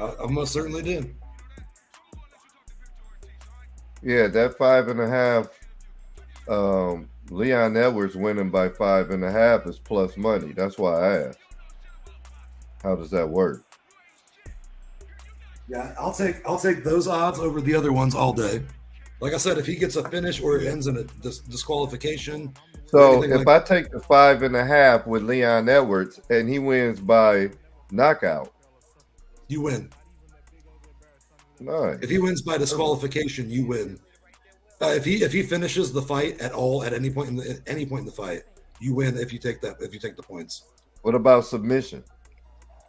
I most certainly did. Yeah, that 5.5. Leon Edwards winning by 5.5 is plus money. That's why I asked. How does that work? Yeah, I'll take those odds over the other ones all day. Like I said, if he gets a finish or it ends in a disqualification. So if I take the 5.5 with Leon Edwards and he wins by knockout, you win. Nice. If he wins by disqualification, you win. If he finishes the fight at all at any point in the fight, you win. If you take the points. What about submission?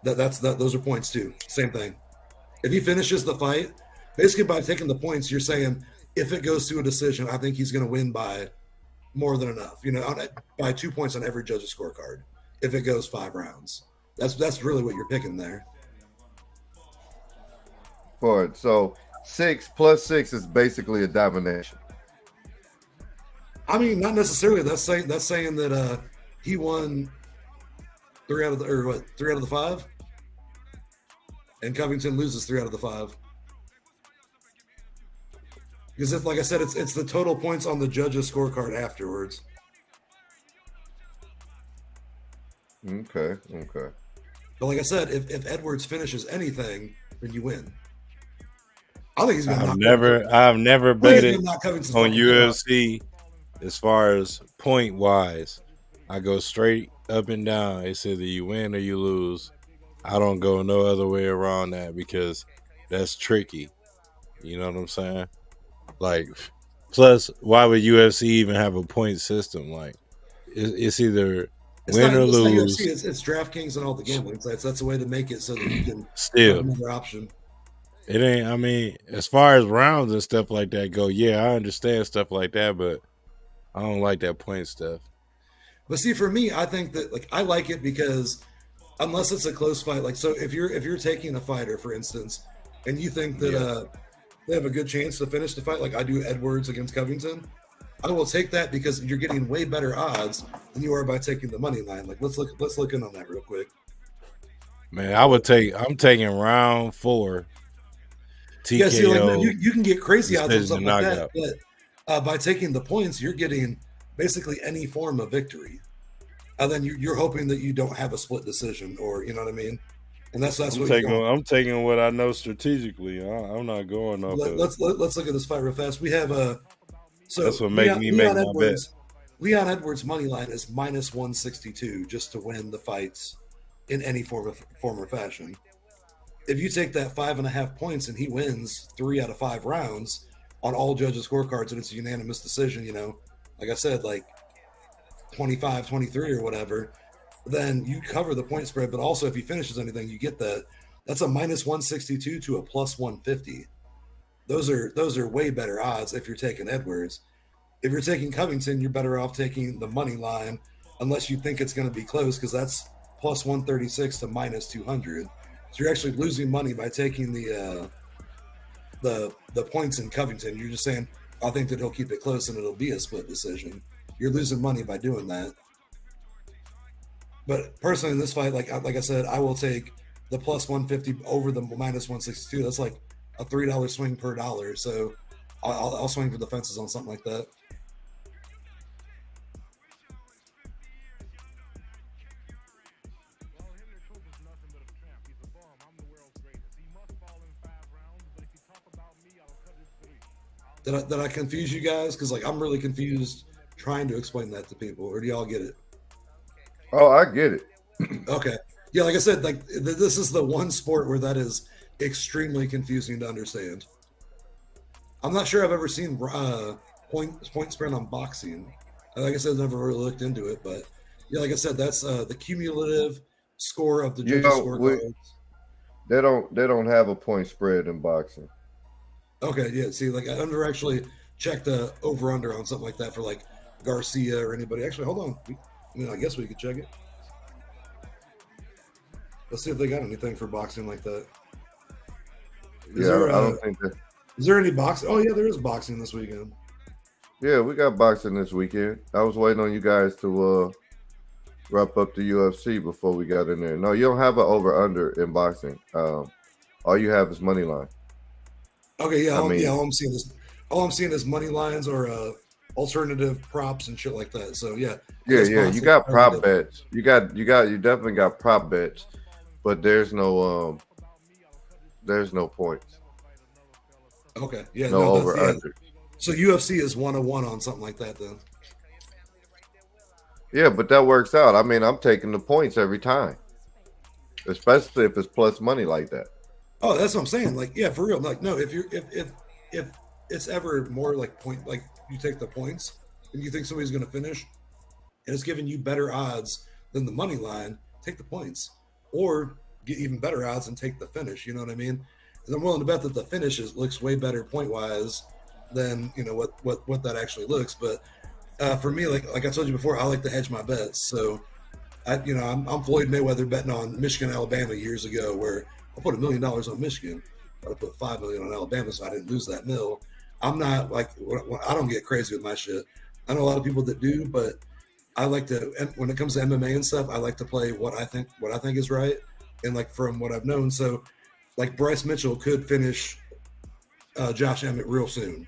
Those are points too. Same thing. If he finishes the fight, basically by taking the points, you're saying if it goes to a decision, I think he's going to win by more than enough. By 2 points on every judge's scorecard. If it goes 5 rounds, that's really what you're picking there. For it, so 6 plus 6 is basically a domination. I mean, not necessarily. That's saying that he won 3 out of the 5, and Covington loses 3 out of the 5. Because like I said, it's the total points on the judge's scorecard afterwards. Okay. But like I said, if Edwards finishes anything, then you win. I think he's gonna. I've never betted on UFC as far as point wise. I go straight up and down. It's either you win or you lose. I don't go no other way around that because that's tricky. You know what I'm saying? Like, plus, why would UFC even have a point system? Like, it's either win or lose. It's DraftKings and all the gambling sites. That's a way to make it so that you can still have another option. It ain't. I mean, as far as rounds and stuff like that go, yeah, I understand stuff like that, but I don't like that point stuff. But see, for me, I think that I like it because unless it's a close fight, so if you're taking a fighter, for instance, and you think that they have a good chance to finish the fight, like I do Edwards against Covington, I will take that because you're getting way better odds than you are by taking the money line. Like let's look in on that real quick. Man, I'm taking round 4. TKO, yeah, see, you can get crazy odds on something like that, but by taking the points, you're getting basically any form of victory. And then you're hoping that you don't have a split decision, or you know what I mean. And that's what I'm taking what I know strategically. I'm not going off. Let's look at this fight real fast. We have that's what makes me make my bet. Leon Edwards' money line is minus 162 just to win the fights in any form or fashion. If you take that 5.5 points and he wins 3 out of 5 rounds on all judges' scorecards and it's a unanimous decision, like I said, 25-23 or whatever, then you cover the point spread. But also, if he finishes anything, you get that. That's a minus 162 to a plus 150. Those are way better odds if you're taking Edwards. If you're taking Covington, you're better off taking the money line unless you think it's going to be close, because that's plus 136 to minus 200. So you're actually losing money by taking the points in Covington. You're just saying, I think that he'll keep it close and it'll be a split decision. You're losing money by doing that. But personally, in this fight, like I said, I will take the plus 150 over the minus 162. That's like a $3 swing per dollar. So I'll swing for the fences on something like that. Did I confuse you guys? Because I'm really confused trying to explain that to people. Or do y'all get it? Oh, I get it. Okay. Yeah, like I said, this is the one sport where that is extremely confusing to understand. I'm not sure I've ever seen point spread on boxing. Like I said, I've never really looked into it, but yeah, like I said, that's the cumulative score of the judges' scorecards. They don't have a point spread in boxing. Okay, yeah. See, I never actually check the over under on something like that for like Garcia or anybody. Actually, hold on. I guess we could check it. Let's see if they got anything for boxing like that. I don't think that. Is there any boxing? Oh yeah, there is boxing this weekend. Yeah, we got boxing this weekend. I was waiting on you guys to wrap up the UFC before we got in there. No, you don't have an over under in boxing. All you have is money line. Okay, yeah, all I'm seeing is money lines or alternative props and shit like that. So yeah. You got prop bets. You definitely got prop bets, but there's no points. Okay, yeah, no over under. So UFC is 101 on something like that then. Yeah, but that works out. I mean, I'm taking the points every time, especially if it's plus money like that. Oh, that's what I'm saying. Like, yeah, for real. Like, no, if it's ever more like point, like you take the points and you think somebody's going to finish, and it's giving you better odds than the money line, take the points, or get even better odds and take the finish. You know what I mean? And I'm willing to bet that the finish looks way better point wise than what that actually looks. But for me, like I told you before, I like to hedge my bets. So I'm Floyd Mayweather betting on Michigan, Alabama years ago, where I put $1 million on Michigan, but I put $5 million on Alabama, so I didn't lose that mill. I'm not like, I don't get crazy with my shit. I know a lot of people that do, but I like to, when it comes to MMA and stuff, I like to play what I think is right, and like from what I've known. So, like Bryce Mitchell could finish Josh Emmett real soon.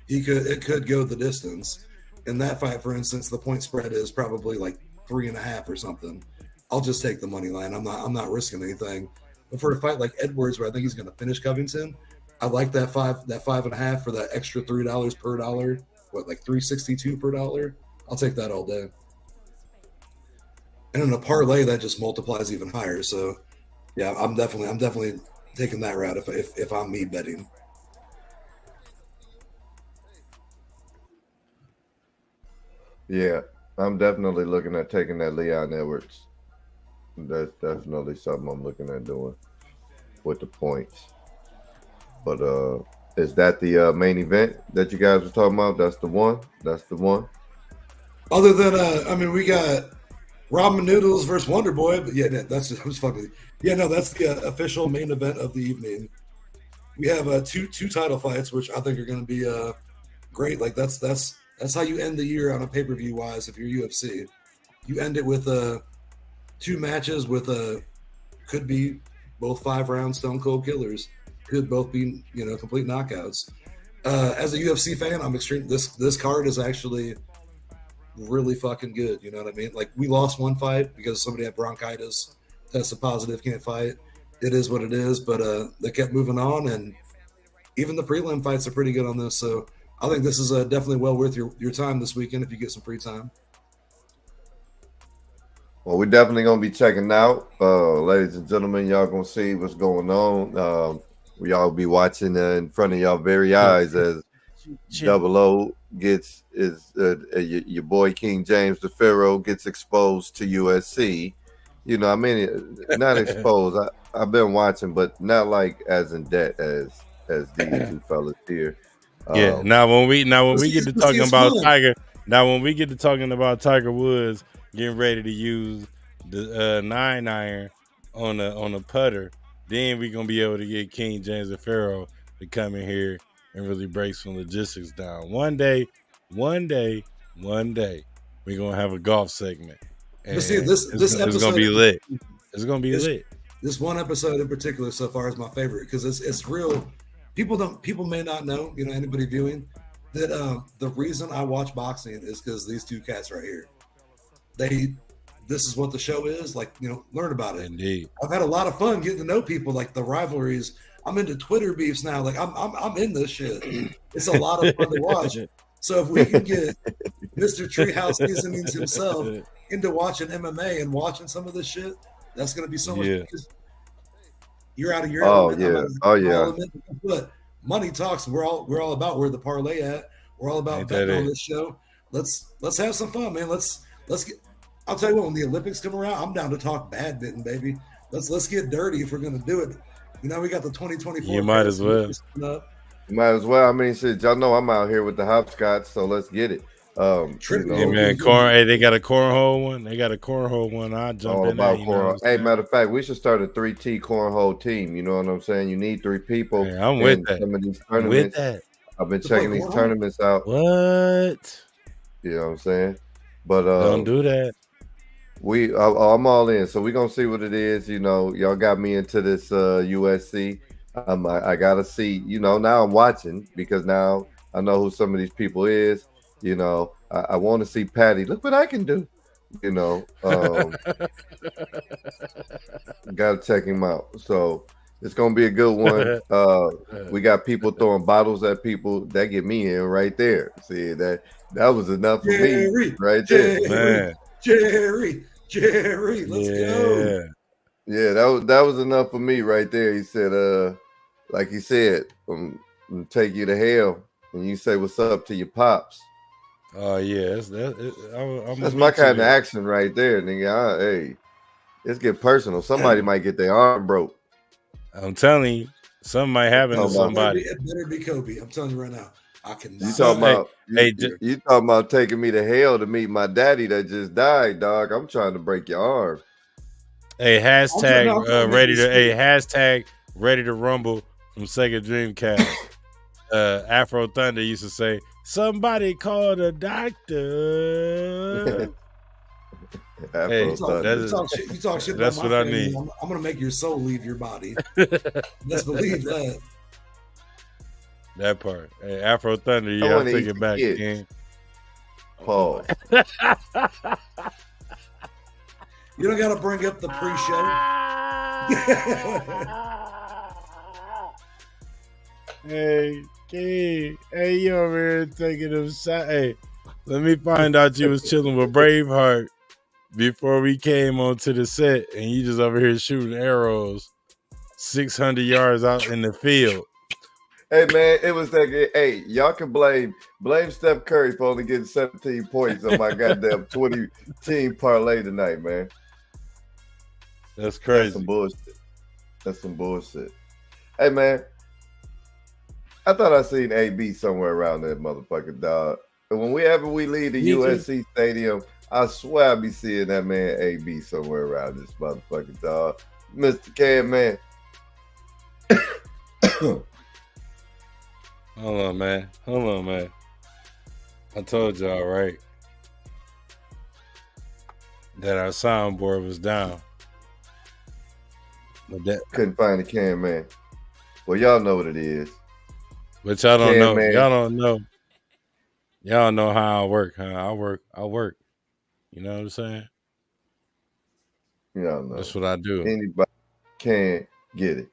It could go the distance. In that fight, for instance, the point spread is probably like 3.5 or something. I'll just take the money line. I'm not risking anything. But for a fight like Edwards, where I think he's going to finish Covington, I like that 5.5 for that extra $3 per dollar. What, like $3.62 per dollar? I'll take that all day. And in a parlay, that just multiplies even higher. So, yeah, I'm definitely taking that route if I'm me betting. Yeah, I'm definitely looking at taking that Leon Edwards. That's definitely something I'm looking at doing with the points. But is that the main event that you guys were talking about? That's the one. Other than we got Ramen Noodles versus Wonder Boy, but yeah, that's just, I was fucking. Yeah, no, that's the official main event of the evening. We have two title fights, which I think are going to be great. Like that's how you end the year on a pay-per-view wise. If you're UFC, you end it with 2 matches with could be both 5-round Stone Cold Killers. Could both be complete knockouts. As a UFC fan, I'm extreme. This card is actually really fucking good. You know what I mean? Like, we lost one fight because somebody had bronchitis, tested positive, can't fight. It is what it is. But they kept moving on, and even the prelim fights are pretty good on this. So I think this is definitely well worth your time this weekend if you get some free time. Well, we're definitely going to be checking out. Ladies and gentlemen, y'all going to see what's going on. We all be watching in front of y'all very eyes as Double O gets your boy King James the Pharaoh gets exposed to USC. Not exposed. I've been watching, but not like as in debt as these two fellas here. Yeah. Now when we get to talking about Tiger, when we get to talking about Tiger Woods getting ready to use the 9-iron on a putter, then we're gonna be able to get King James the Pharaoh to come in here and really break some logistics down. One day, we're gonna have a golf segment. But see, this episode is gonna be lit. It's gonna be lit. This one episode in particular so far is my favorite because it's real. People may not know, anybody viewing, that the reason I watch boxing is because these two cats right here. This is what the show is, like, learn about it. Indeed. I've had a lot of fun getting to know people, like the rivalries. I'm into Twitter beefs now. Like I'm in this shit. It's a lot of fun to watch. So if we can get Mr. Treehouse Seasonings himself into watching MMA and watching some of this shit, that's going to be so much. Because you're out of your element. But money talks. We're all about where the parlay at. We're all about betting on this show. Let's have some fun, man. Let's get. I'll tell you what. When the Olympics come around, I'm down to talk badminton, baby. Let's get dirty if we're going to do it. We got the 2024. You might as well. Might as well. I mean, shit, y'all know I'm out here with the hopscotch, so let's get it. Trippy, Hey man, hey, they got a cornhole one. They got a cornhole one. I'll jump all in there. about You know what cornhole. I'm Hey, saying? matter of fact, we should start a 3T cornhole team. You know what I'm saying? You need 3 people. Hey, I'm with that. Some of these I'm with tournaments. that. I've been To play checking these cornhole? tournaments out. What? You know what I'm saying? But Don't do that. I'm all in. So we're gonna see what it is. You know, y'all got me into this USC. I gotta see. You know, now I'm watching because now I know who some of these people is. You know, I want to see Patty. Look what I can do. You know, gotta check him out. So it's gonna be a good one. We got people throwing bottles at people. That get me in right there. See that was enough for me right there. Man. Jerry, let's go. Yeah, that was enough for me right there. He said, like he said, I'm take you to hell, and you say what's up to your pops. Oh yeah, That's my kind of action right there, nigga. Hey, let's get personal. Somebody might get their arm broke. I'm telling you, something might happen to somebody. It better be Kobe. I'm telling you right now. I cannot. You talking about you talking about taking me to hell to meet my daddy that just died, dog? I'm trying to break your arm. Hey, hashtag ready to. Hey, hashtag ready to rumble from Sega Dreamcast. Afro Thunder used to say, "Somebody call the doctor." Hey, you talk shit. That's about what I family. need. I'm gonna make your soul leave your body. Let's believe that. That part. Hey, Afro Thunder, yeah, I'll take it back, King. Pause. You don't gotta bring up the pre-show. Hey, King. Hey, you over here taking them shots. Hey, let me find out you was chilling with Braveheart before we came onto the set, and you just over here shooting arrows 600 yards out in the field. Hey man, it was that. Hey, y'all can blame Steph Curry for only getting 17 points on my goddamn 20-team parlay tonight, man. That's crazy. That's some bullshit. Hey man, I thought I seen AB somewhere around that motherfucking dog. And whenever we leave the USC stadium, I swear I be seeing that man AB somewhere around this motherfucking dog. Mr. Cam, man. Hold on, man. I told y'all, right, that our soundboard was down. But that couldn't find the Cam, man. Well, y'all know what it is. But y'all don't Cam, know. man. Y'all don't know. Y'all know how I work, huh? I work. You know what I'm saying? Y'all know. That's what I do. Anybody can get it.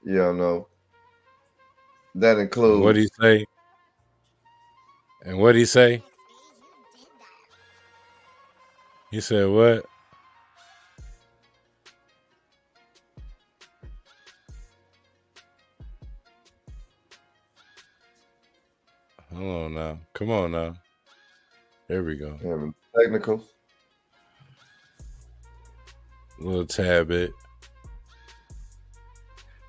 Y'all know. That includes. What'd he say? And what'd he say? He said what? Hold on now. Come on now. There we go. Having technicals. A little tad bit.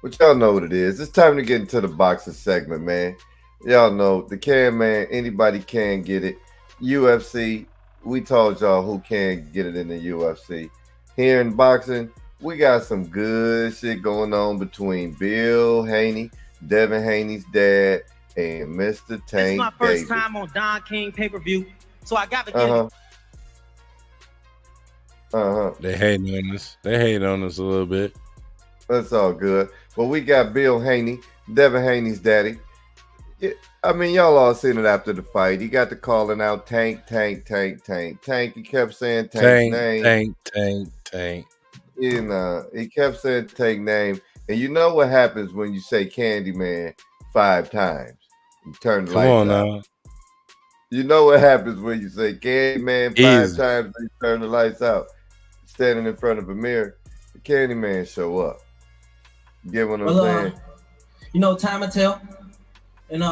But y'all know what it is. It's time to get into the boxing segment, man. Y'all know the Cam, man. Anybody can get it. UFC. We told y'all who can get it in the UFC. Here in boxing, we got some good shit going on between Bill Haney, Devin Haney's dad, and Mr. Tank. This is my first time on Don King pay-per-view, so I got to get it. They hating on us. They hate on us a little bit. That's all good. Well, we got Bill Haney, Devin Haney's daddy. I mean, y'all all seen it after the fight. He got to calling out Tank. He kept saying Tank's name. Tank. You know, he kept saying Tank name. And you know what happens when you say Candyman 5 times? You turn the lights out. Now. You know what happens when you say Candyman 5 times and you turn the lights out? Standing in front of a mirror, the Candyman show up. Get what I'm saying? You know, time will tell. And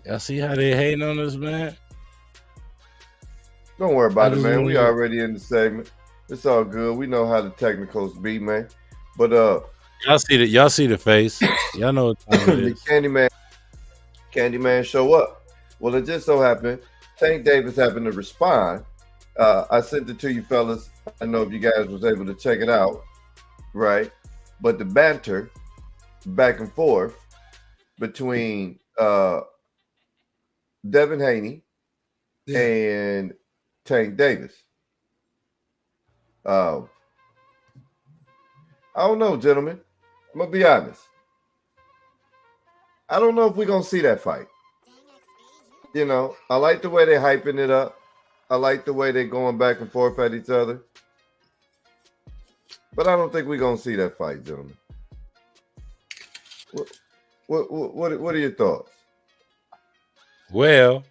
y'all see how they hating on us, man? Don't worry about it, man. We already in the segment. It's all good. We know how the technicals be, man. But Y'all see the face. Y'all know what time it The is. Candyman show up. Well, it just so happened Tank Davis happened to respond. I sent it to you fellas. I don't know if you guys was able to check it out, right? But the banter back and forth between Devin Haney and Tank Davis. I don't know, gentlemen. I'm gonna be honest. I don't know if we're gonna see that fight. You know, I like the way they're hyping it up. I like the way they're going back and forth at each other. But I don't think we're gonna see that fight, gentlemen. What are your thoughts? Well,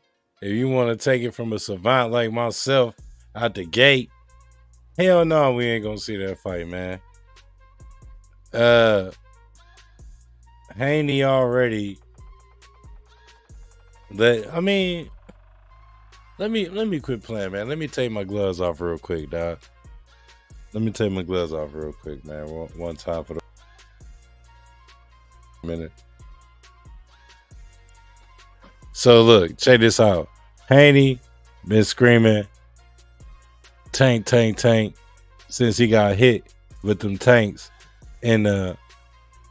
if you want to take it from a savant like myself out the gate, hell no, we ain't gonna see that fight, man. Haney already. Let me quit playing, man. Let me take my gloves off real quick, dog. Let me take my gloves off real quick, man. One time for the minute. So look, check this out. Haney been screaming tank, tank, tank since he got hit with them tanks in the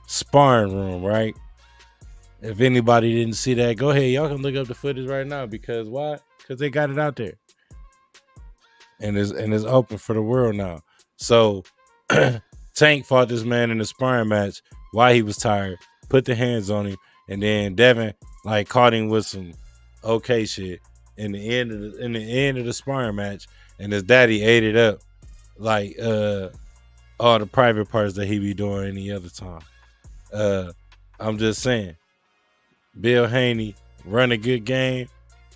sparring room, right? If anybody didn't see that, go ahead. Y'all can look up the footage right now because why? Because they got it out there. And it's open for the world now. So Tank fought this man in a sparring match while he was tired, put the hands on him, and then Devin like caught him with some okay shit in the end of the sparring match, and his daddy ate it up like all the private parts that he be doing any other time. I'm just saying, Bill Haney run a good game.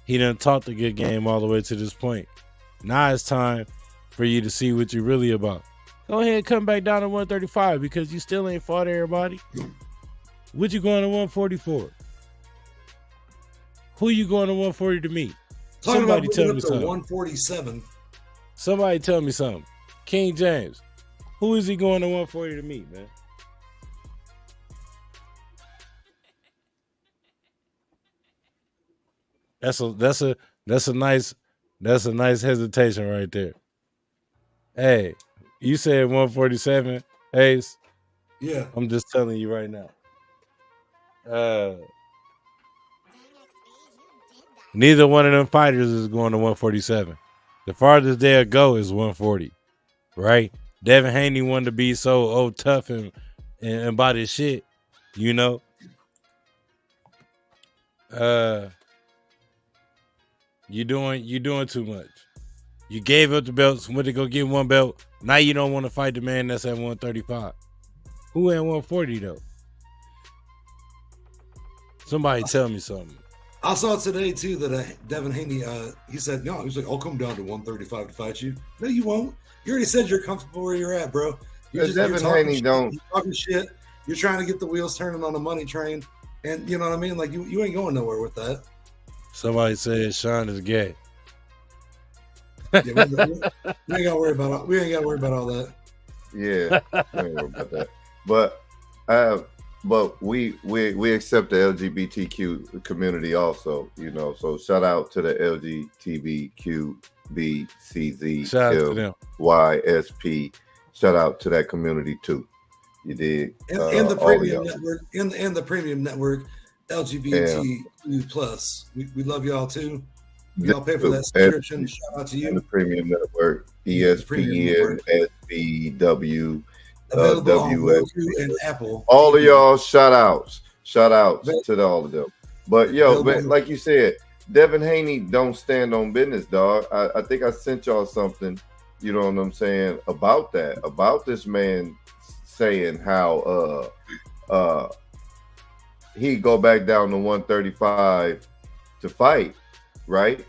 He done taught the good game all the way to this point. Now it's time for you to see what you're really about. Go ahead and come back down to 135 because you still ain't fought everybody. What you going to 144? Who you going to 140 to meet? Somebody tell me something. 147. Somebody tell me something. King James, who is he going to 140 to meet, man? That's a nice hesitation right there. Hey, you said 147, Ace. Yeah. I'm just telling you right now. Neither one of them fighters is going to 147. The farthest they'll go is 140, right? Devin Haney wanted to be so tough and about his shit, you know. You doing too much. You gave up the belts, went to go get one belt. Now you don't want to fight the man that's at 135. Who at 140 though? Somebody tell me something. I saw today too that Devin Haney, he said, no, he's like, I'll come down to 135 to fight you. No, you won't. You already said you're comfortable where you're at, bro. You're Haney don't. You're talking shit. You're trying to get the wheels turning on the money train. And you know what I mean? Like you ain't going nowhere with that. Somebody said Sean is gay. Yeah, we ain't gotta worry about all that. Yeah, I ain't worried about that. But we accept the LGBTQ community also, you know. So shout out to the LGBTQBCZLYSP. Shout out to that community too. You did, and the premium network, and the premium network, LGBT plus. We love y'all too. Y'all pay for that subscription. Shout out to you. And the premium network, ESPN, SBW, WS, and Apple. All of y'all, shout outs to all of them. But yo, man, like you said, Devin Haney don't stand on business, dog. I think I sent y'all something, you know what I'm saying, about that, about this man saying how he go back down to 135 to fight, right?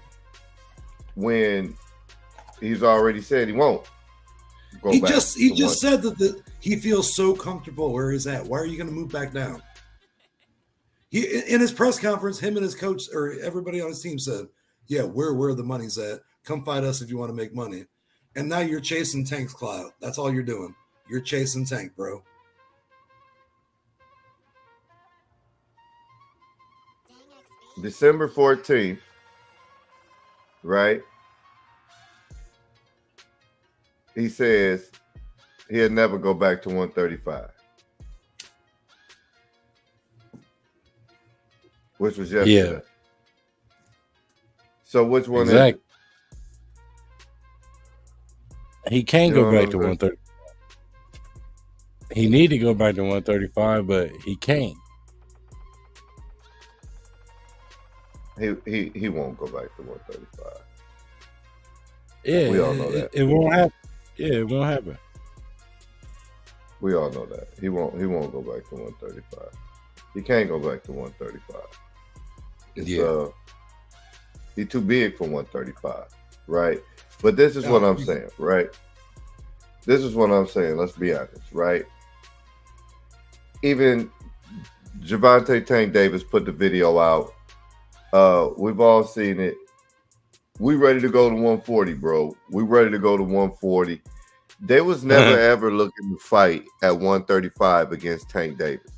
When he's already said he won't. He just said that he feels so comfortable where he's at. Why are you going to move back down? In his press conference, him and his coach or everybody on his team said, yeah, we're where the money's at. Come fight us if you want to make money. And now you're chasing Tank's clout. That's all you're doing. You're chasing Tank, bro. December 14th, right? He says he'll never go back to 135, which was yesterday. Yeah. So which one Exactly. is He can't You go know back what to I'm 130. He need to go back to 135, but he can't. it? He won't go back to 135. Yeah, We all know that. It won't happen. Yeah, it won't happen. We all know that. He won't go back to 135. He can't go back to 135. He's too big for 135, right? But this is what I'm saying, right? This is what I'm saying. Let's be honest, right? Even Gervonta Tank Davis put the video out. We've all seen it. We ready to go to 140, bro. We ready to go to 140. They was never ever looking to fight at 135 against Tank Davis,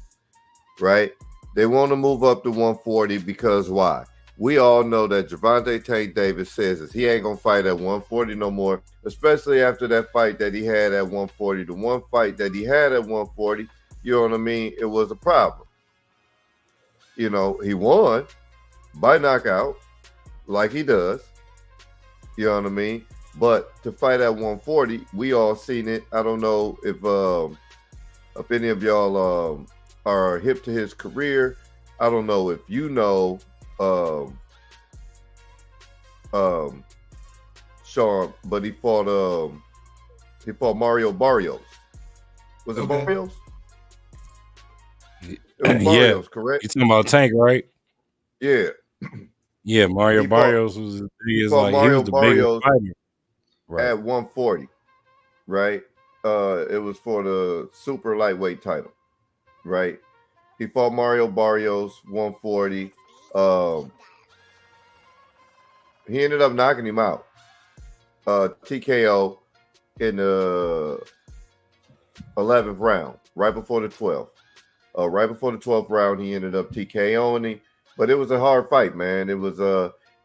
right? They want to move up to 140 because why? We all know that Gervonta Tank Davis says that he ain't gonna fight at 140 no more, especially after that fight that he had at 140. The one fight that he had at 140, you know what I mean? It was a problem. You know, he won by knockout, like he does. You know what I mean? But to fight at 140, we all seen it. I don't know if any of y'all are hip to his career. I don't know if you know Sean, but he fought Mario Barrios. Was it Barrios? It was Barrios, correct? You talking about Tank, right? Yeah. Yeah, Mario Barrios was the biggest, like he was the biggest fighter. Right. At 140, right? It was for the super lightweight title, right? He fought Mario Barrios 140. He ended up knocking him out. TKO in the 11th round, right before the 12th. Right before the 12th round, he ended up TKOing him. But it was a hard fight, man. It was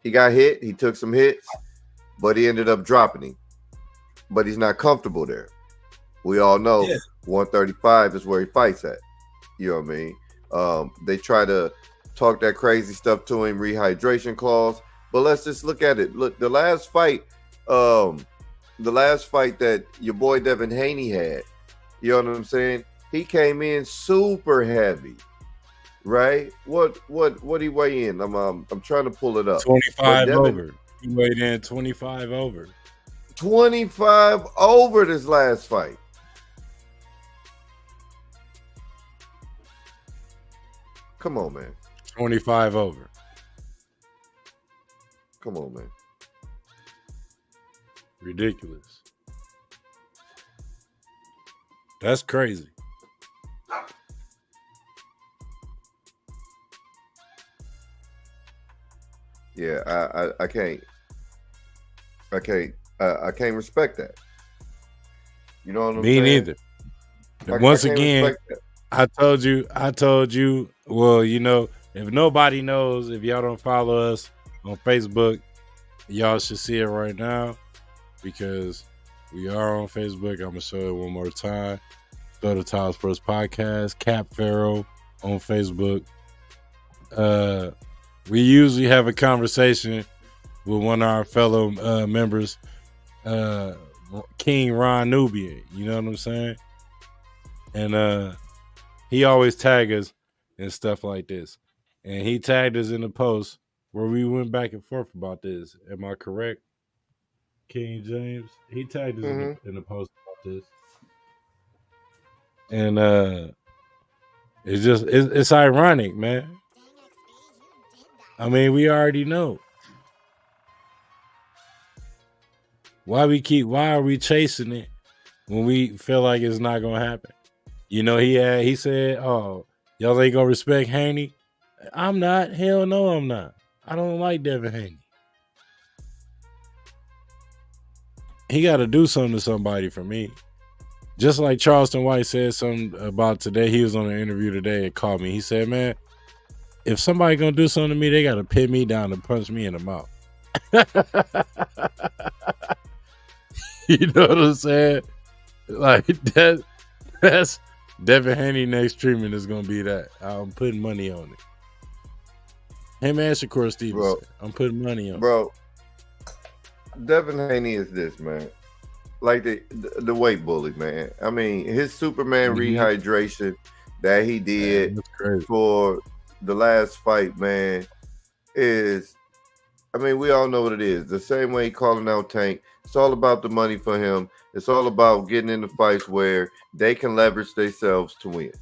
he got hit, he took some hits, but he ended up dropping him. But he's not comfortable there. We all know 135 is where he fights at. You know what I mean? They try to talk that crazy stuff to him, rehydration clause. But let's just look at it. Look, the last fight that your boy Devin Haney had, you know what I'm saying? He came in super heavy, right? What he weigh in? I'm trying to pull it up. 25 over. He weighed in 25 over. 25 over this last fight. Come on, man. 25 over. Come on, man. Ridiculous. That's crazy. Yeah, I can't respect that. You know what I'm saying? Me neither. Once again, I told you, well, you know, if nobody knows, if y'all don't follow us on Facebook, y'all should see it right now because we are on Facebook. I'm going to show it one more time. Go to Tyler Sports Podcast, Cap Farrell on Facebook. We usually have a conversation with one of our fellow members, King Ron Nubian. You know what I'm saying? And he always tag us and stuff like this. And he tagged us in the post where we went back and forth about this. Am I correct, King James? He tagged us in the post about this. And it's ironic, man. I mean, we already know. Why are we chasing it when we feel like it's not gonna happen? You know, he said, "Oh, y'all ain't gonna respect Haney." I'm not. Hell no, I'm not. I don't like Devin Haney. He got to do something to somebody for me. Just like Charleston White said something about today. He was on an interview today and called me. He said, "Man, if somebody gonna do something to me, they gotta pin me down and punch me in the mouth. You know what I'm saying? Like that's Devin Haney next treatment is gonna be that. I'm putting money on it. Him and Shakur Stevenson. Bro. I'm putting money on it. Bro, Devin Haney is this, man. Like the weight bully, man. I mean, his Superman rehydration that he did for the last fight, man, is, I mean, we all know what it is. The same way he calling out Tank. It's all about the money for him. It's all about getting into fights where they can leverage themselves to win.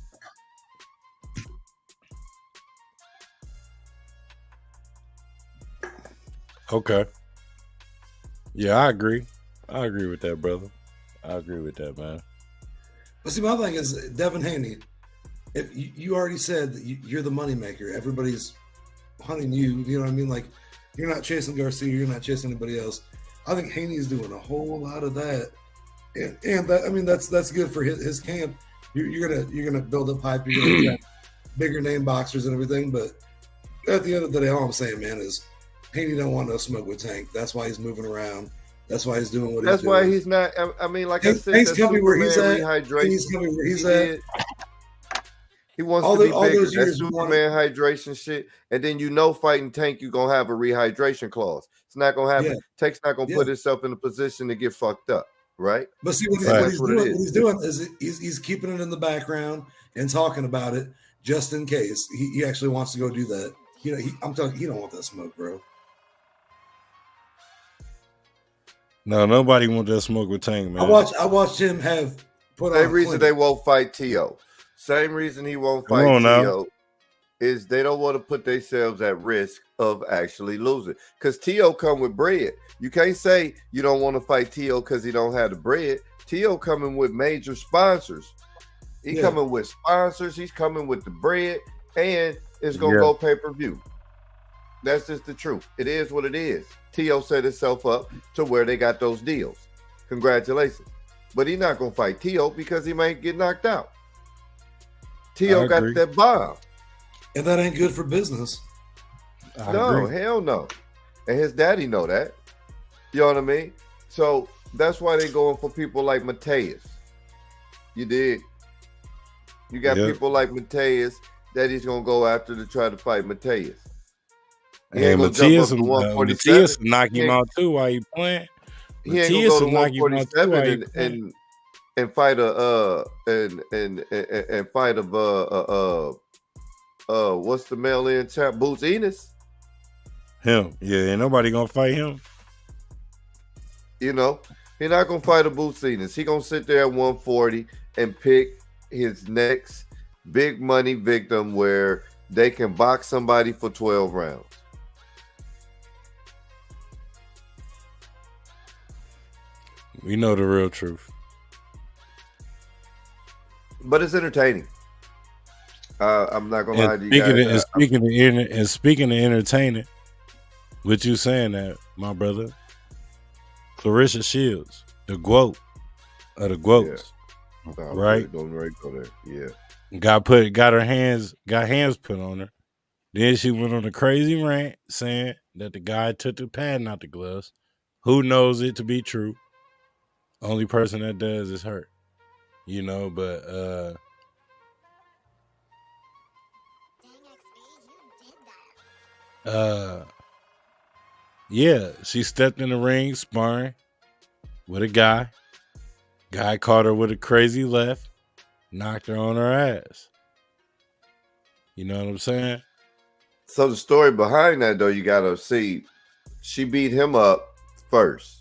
Okay. Yeah, I agree. I agree with that, brother. I agree with that, man. But see, my thing is, Devin Haney, if you already said that you're the moneymaker, everybody's hunting you, you know what I mean? Like, you're not chasing Garcia, you're not chasing anybody else. I think Haney's doing a whole lot of that. And that, I mean, that's good for his camp. You're gonna build up hype, you're gonna get bigger name boxers and everything, but at the end of the day, all I'm saying, man, is Haney don't want no smoke with Tank. That's why he's moving around. That's why he's doing what he's doing. That's why he's not. I mean, like I said, Tank's coming where he's at. He's coming where he's at. He wants to be bigger. That Superman hydration shit. And then fighting Tank, you're going to have a rehydration clause. It's not going to happen. Yeah. Tank's not going to put himself in a position to get fucked up, right? But see, what he's doing is he's keeping it in the background and talking about it just in case he actually wants to go do that. You know, I'm talking. He don't want that smoke, bro. No, nobody want that smoke with Tank, man. I watched him have put on. Same reason they won't fight T.O. Same reason he won't fight T.O. is they don't want to put themselves at risk of actually losing. Because T.O. come with bread. You can't say you don't want to fight T.O. because he don't have the bread. T.O. coming with major sponsors. He coming with sponsors. He's coming with the bread, and it's gonna go pay-per-view. That's just the truth. It is what it is. T.O. set himself up to where they got those deals. Congratulations. But he's not going to fight T.O. because he might get knocked out. T.O. got that bomb. And that ain't good for business. No, hell no. And his daddy know that. You know what I mean? So that's why they going for people like Mateus. You did. You got people like Mateus that he's going to go after to try to fight Mateus. And Matias knock him out too while he playing. He ain't gonna go to 147 and fight what's the mail-in champ? Boots Enos? Him. Yeah, ain't nobody gonna fight him. You know, he's not gonna fight a Boots Enos. He gonna sit there at 140 and pick his next big money victim where they can box somebody for 12 rounds. We know the real truth. But it's entertaining. I'm not gonna lie to you guys. Speaking of entertaining, with you saying that, my brother, Clarissa Shields, the GOAT of the GOATs, right? Go there. Yeah. Got hands put on her. Then she went on a crazy rant saying that the guy took the padding out the gloves. Who knows it to be true? Only person that does is her, you know, but yeah, she stepped in the ring sparring with a guy. Guy caught her with a crazy left, knocked her on her ass. You know what I'm saying? So the story behind that, though, you gotta see, she beat him up first.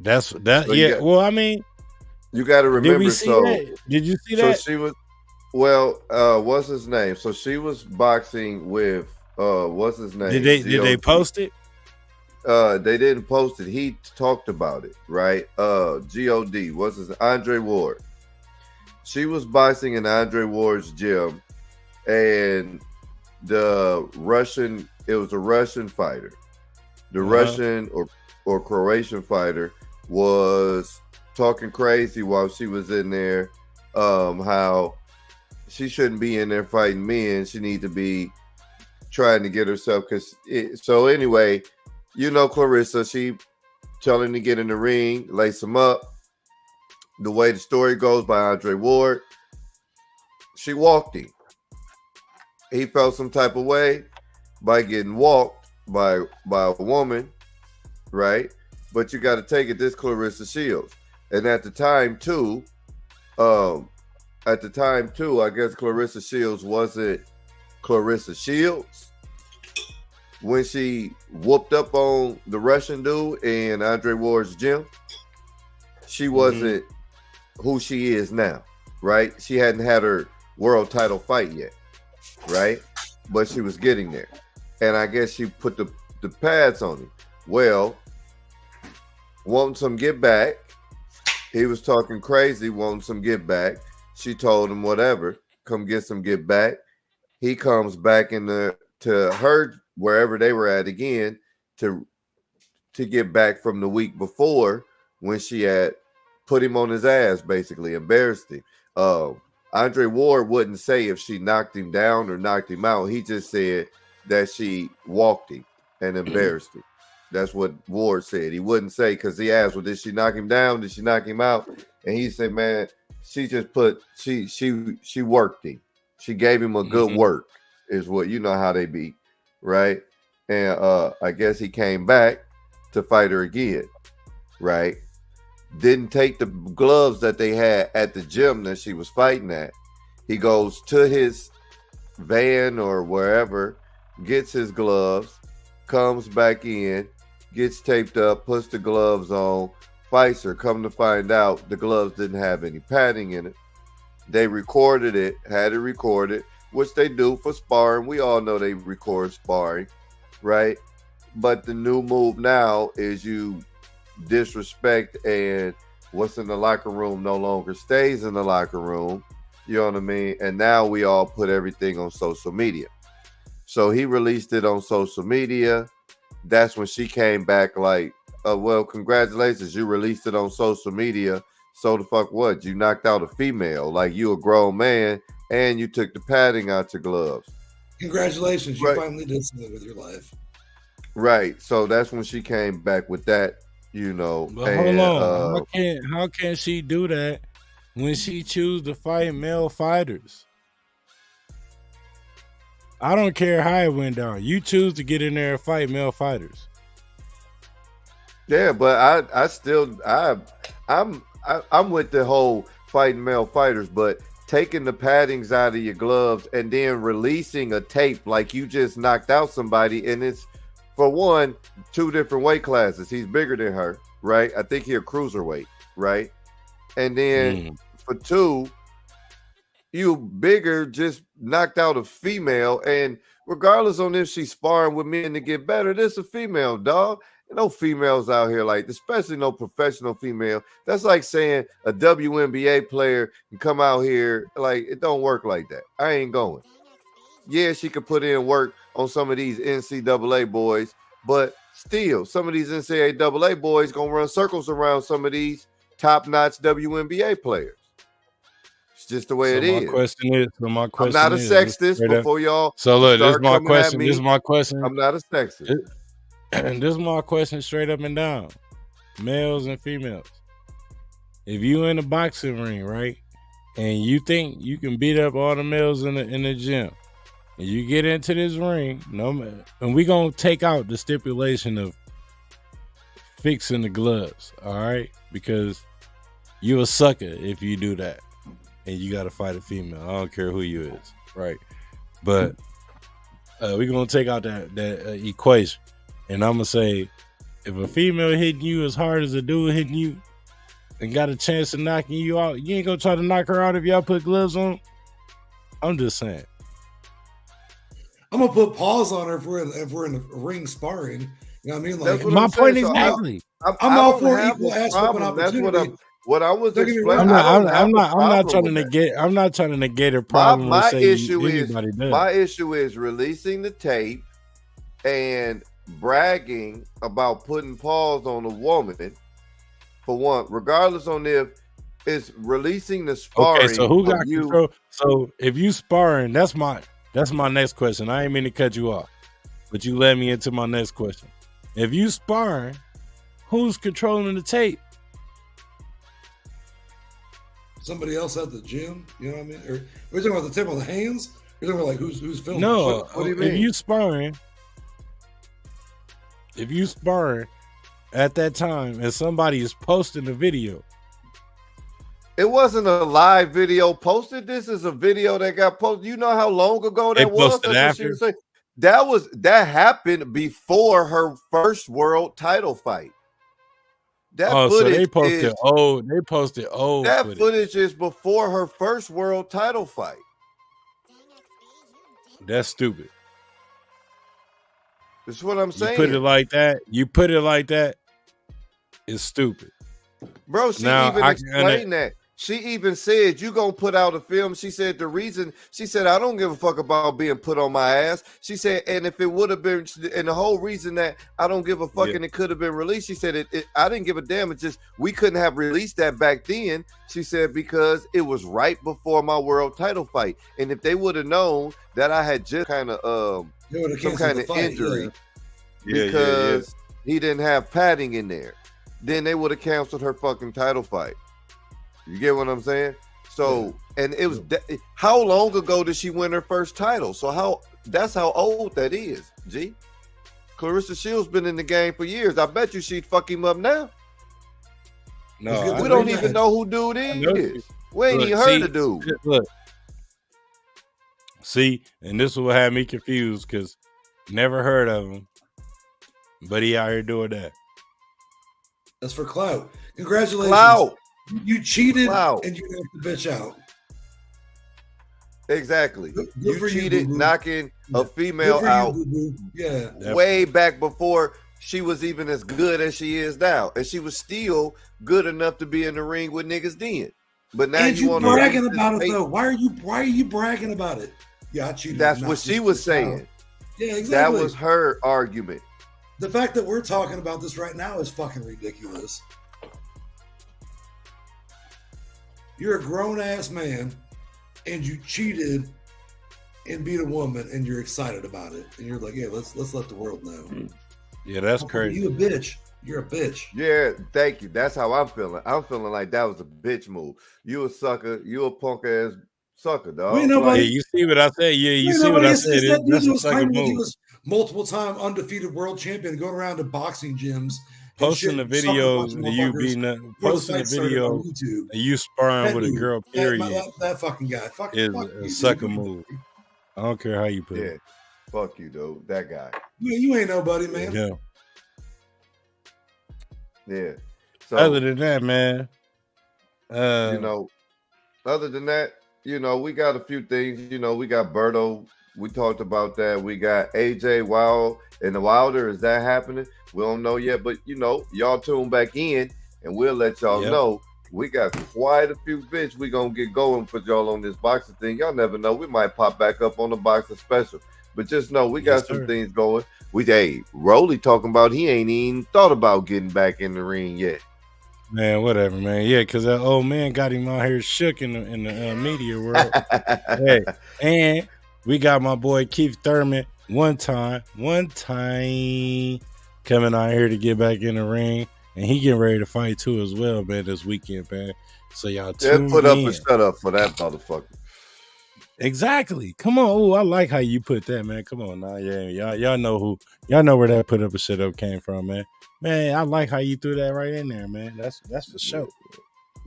That's that. So yeah. Well, I mean, you got to remember. Did you see that? So she was. Well, what's his name? So she was boxing with. What's his name? Did they post it? They didn't post it. He talked about it, right? God. What's his name? Andre Ward. She was boxing in Andre Ward's gym, and it was a Russian fighter. The Russian or Croatian fighter was talking crazy while she was in there, how she shouldn't be in there fighting men. She need to be trying to get herself. So anyway, you know, Clarissa, she telling him to get in the ring, lace him up. The way the story goes by Andre Ward, she walked him. He felt some type of way by getting walked by a woman, right? But you got to take it, this Clarissa Shields. And at the time too, I guess Clarissa Shields wasn't Clarissa Shields when she whooped up on the Russian dude in Andre Ward's gym. She wasn't who she is now, right? She hadn't had her world title fight yet, right? But she was getting there. And I guess she put the pads on him. Well, wanting some get back. He was talking crazy, wanting some get back. She told him, whatever, come get some get back. He comes back to her, wherever they were at again, to get back from the week before when she had put him on his ass, basically, embarrassed him. Andre Ward wouldn't say if she knocked him down or knocked him out. He just said that she walked him and embarrassed him. That's what Ward said. He wouldn't say, because he asked, well, did she knock him down? Did she knock him out? And he said, man, she just she worked him. She gave him a good work, is what, you know how they be, right? And I guess he came back to fight her again, right? Didn't take the gloves that they had at the gym that she was fighting at. He goes to his van or wherever, gets his gloves, comes back in, gets taped up, puts the gloves on, fights her. Come to find out, the gloves didn't have any padding in it. They recorded it, had it recorded, which they do for sparring. We all know they record sparring, right? But the new move now is you disrespect, and what's in the locker room no longer stays in the locker room. You know what I mean? And now we all put everything on social media. So he released it on social media. That's when she came back like, well, congratulations, you released it on social media. So the fuck what? You knocked out a female, like you a grown man, and you took the padding out your gloves. Congratulations, you right. finally did something with your life. Right. So that's when she came back with that, you know. But hold on, how can she do that when she choose to fight male fighters? I don't care how it went down. You choose to get in there and fight male fighters. Yeah, but I'm with the whole fighting male fighters, but taking the paddings out of your gloves and then releasing a tape like you just knocked out somebody, and it's, for one, 2 different weight classes. He's bigger than her, right? I think he's a cruiserweight, right? And then for 2, you bigger, just knocked out a female, and regardless on if she's sparring with men to get better, this a female, dog. No females out here like, especially no professional female. That's like saying a WNBA player can come out here. Like, it don't work like that. I ain't going. Yeah, she could put in work on some of these NCAA boys, but still, some of these NCAA boys gonna run circles around some of these top-notch WNBA players. It's just the way it is. My question I'm not a sexist before y'all. So look, this is my question. This is my question. I'm not a sexist. And this is my question straight up and down. Males and females. If you in a boxing ring, right, and you think you can beat up all the males in the gym, and you get into this ring, and we gonna take out the stipulation of fixing the gloves, all right? Because you a sucker if you do that, and you gotta fight a female. I don't care who you is, right? But we gonna take out that equation. And I'm going to say, if a female hitting you as hard as a dude hitting you and got a chance of knocking you out, you ain't going to try to knock her out if y'all put gloves on? I'm just saying. I'm going to put pause on her if we're in the ring sparring. You know what I mean? Like, my point exactly. I'm all for equal aspect of opportunity. That's what I was explaining. I'm not trying to negate a problem. My issue is releasing the tape and bragging about putting pause on a woman, for one, regardless on if it's releasing the sparring. Okay, so who got control? So if you sparring, that's my That's my next question. I ain't mean to cut you off, but you led me into my next question. If you sparring, who's controlling the tape? Somebody else at the gym, you know what I mean? Or we're talking about the tape on the hands. We're talking about like who's filming. No, What do you mean? if you sparring at that time and somebody is posting the video. It wasn't a live video posted. This is a video that got posted. You know how long ago They that was? posted That's what she after? was saying. That happened before her first world title fight. That Oh, so they footage posted is old. They posted old that footage. footage is before her first world title fight. That's stupid. That's what I'm saying. You put it like that. It's stupid. Bro, she Now, even I- explained that. She even said, you gonna put out a film. She said, I don't give a fuck about being put on my ass. She said, and if it would have been, and the whole reason that I don't give a fuck and it could have been released, she said, I didn't give a damn. It's just, we couldn't have released that back then. She said, because it was right before my world title fight. And if they would have known that I had just kind of, some kind of injury because he didn't have padding in there, then they would have canceled her fucking title fight. You get what I'm saying? So, and it was how long ago did she win her first title? So that's how old that is. G. Clarissa Shields been in the game for years. I bet you she'd fuck him up now. No, we don't even know who dude is. We ain't even heard of dude. Look. See, and this will have me confused because never heard of him, but he out here doing that. That's for clout. Congratulations. Clout. You cheated Clout. and you knocked the bitch out. Exactly. Good You for cheated, boo-boo. knocking a female Good for out you, boo-boo. Yeah. way back before she was even as good as she is now. And she was still good enough to be in the ring with niggas then. But now And you want bragging about it though. Why are you bragging about it? Yeah, I cheated. That's what she was saying. Yeah, exactly. That was her argument. The fact that we're talking about this right now is fucking ridiculous. You're a grown-ass man, and you cheated and beat a woman, and you're excited about it. And you're like, yeah, let's let the world know. Yeah, that's crazy. You a bitch. You're a bitch. Yeah, thank you. That's how I'm feeling. I'm feeling like that was a bitch move. You a sucker. You a punk ass sucker, dog. We ain't nobody- Yeah, you see what I said? Yeah, you see what I said? That's a second He move. was multiple-time undefeated world champion going around to boxing gyms. Posting the video of you beating up, posting the video of you sparring with a girl, period, that fucking guy. is a sucker move. I don't care how you put it. Fuck you, dude. That guy. You ain't nobody, man. Yeah. Yeah. So Other than that, man, other than that, we got a few things. We got Berto. We talked about that. We got AJ Wild and the Wilder. Is that happening? We don't know yet, but y'all tune back in and we'll let y'all know. We got quite a few bits we gonna get going for y'all on this boxing thing. Y'all never know. We might pop back up on the boxing special. But just know we got some things going. Rolly talking about he ain't even thought about getting back in the ring yet. Man, whatever, man. Yeah, because that old man got him out here shook in the media world. Hey, and we got my boy Keith Thurman one time coming out here to get back in the ring, and he getting ready to fight too as well, man, this weekend, man. So y'all tune put up in. and shut up for that motherfucker. Exactly. Come on. Oh, I like how you put that, man. Come on now. Yeah, y'all know where that put up and shut up came from, man. Man, I like how you threw that right in there, man. That's for sure.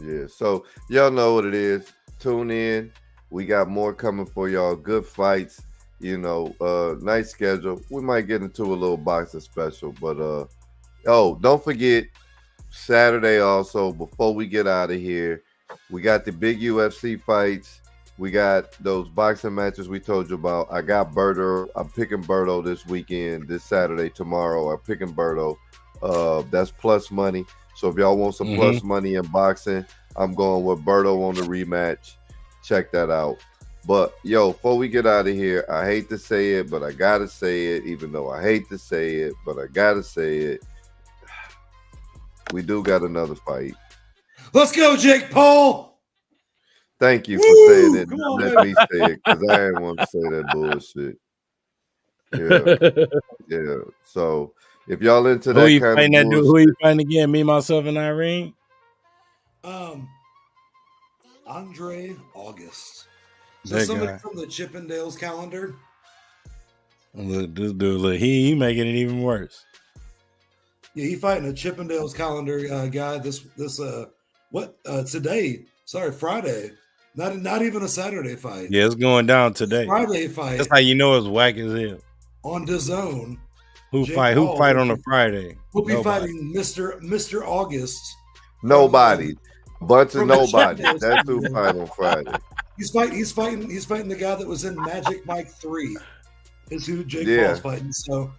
Yeah. So y'all know what it is. Tune in. We got more coming for y'all. Good fights. Nice schedule. We might get into a little boxing special, but don't forget Saturday also, before we get out of here, we got the big UFC fights. We got those boxing matches we told you about. I got Berto. I'm picking Berto this weekend, this Saturday, tomorrow. I'm picking Berto. That's plus money. So if y'all want some plus money in boxing, I'm going with Berto on the rematch. Check that out. But before we get out of here, I hate to say it, but I gotta say it. Even though I hate to say it, but I gotta say it. We do got another fight. Let's go, Jake Paul. Thank you for Woo! saying it. Come Not on, let baby. me say it because I didn't want to say that bullshit. Yeah, yeah. So if y'all into Who that you kind of fighting that dude? bullshit, Who you fighting again? Me, myself, and Irene? Andre August. So That somebody guy. from the Chippendales calendar. Look, this dude, look, he making it even worse. Yeah, he fighting a Chippendales calendar guy. Today? Sorry, Friday. Not even a Saturday fight. Yeah, it's going down today. Friday fight. That's how you know it's whack as hell. On DAZN. Who Jake fight Paul on a Friday? We'll be Nobody. fighting Mr. August. nobody, bunch of from the nobody. Chippendales That's who calendar. fight on Friday. He's fighting the guy that was in Magic Mike 3. Is who Jake Yeah. Paul's fighting. So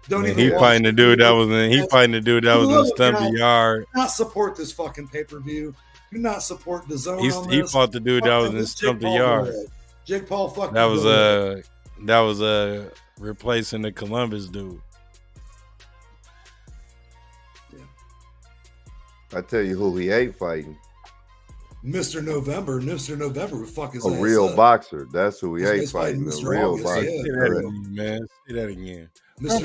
don't Man, even he watch fighting the it. dude that was in. He fighting the dude that was in Look, Stumpy you know, Yard. Do not support this fucking pay-per-view. Do not support the zone on He this. fought the dude that was in Jake Stumpy Paul Yard. go ahead. Jake Paul fucking That was go ahead. replacing the Columbus dude. I tell you who he ain't fighting. Mr. November would fuck his A ass real up. boxer. That's who he This ain't guy's fighting fighting. A Mr. real August, boxer. yeah. Say that again, man. Say that again. Mr.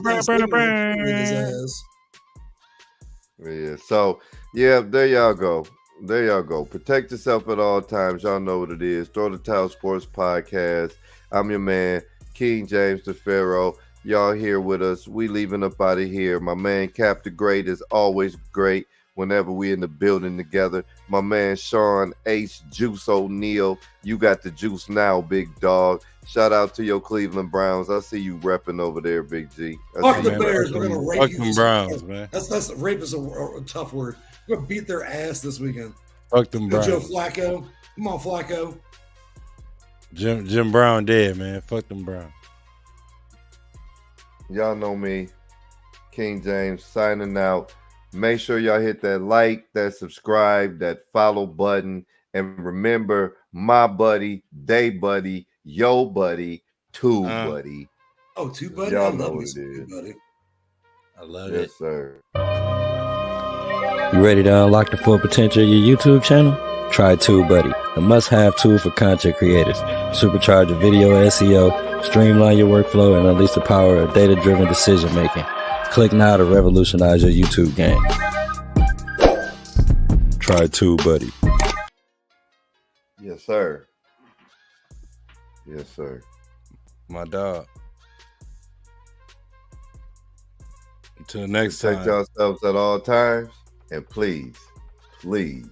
Thanksgiving his ass. Yeah. So yeah, there y'all go. There y'all go. Protect yourself at all times. Y'all know what it is. Throw the Towel Sports Podcast. I'm your man, King James the Pharaoh. Y'all here with us. We leaving up out of here. My man Cap the Great is always great whenever we in the building together. My man Sean H. Juice O'Neal. You got the juice now, big dog. Shout out to your Cleveland Browns. I see you repping over there, Big G. Fuck the man, Bears. We're gonna rape Fuck you. them this Browns, weekend. man. That's rape is a tough word. We're gonna beat their ass this weekend. Fuck them Go Joe Browns. Flacco. Come on, Flacco. Jim Brown dead, man. Fuck them Browns. Y'all know me, King James, signing out. Make sure y'all hit that like, that subscribe, that follow button. And remember, my buddy, they buddy, yo buddy, two buddy. Oh, two buddy. Y'all I know love what me it some two is. buddy. I love Yes, it. sir. You ready to unlock the full potential of your YouTube channel? Try TubeBuddy, a must-have tool for content creators. Supercharge your video SEO, streamline your workflow, and unleash the power of data-driven decision-making. Click now to revolutionize your YouTube game. Try TubeBuddy. Yes, sir. Yes, sir. My dog. Until next Protect time. yourselves at all times. And please, please,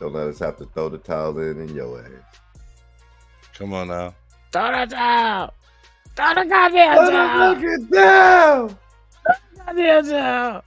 don't let us have to throw the towel in your ass. Come on now. Throw the towel. Throw the goddamn towel. Look it down. Goddamn towel.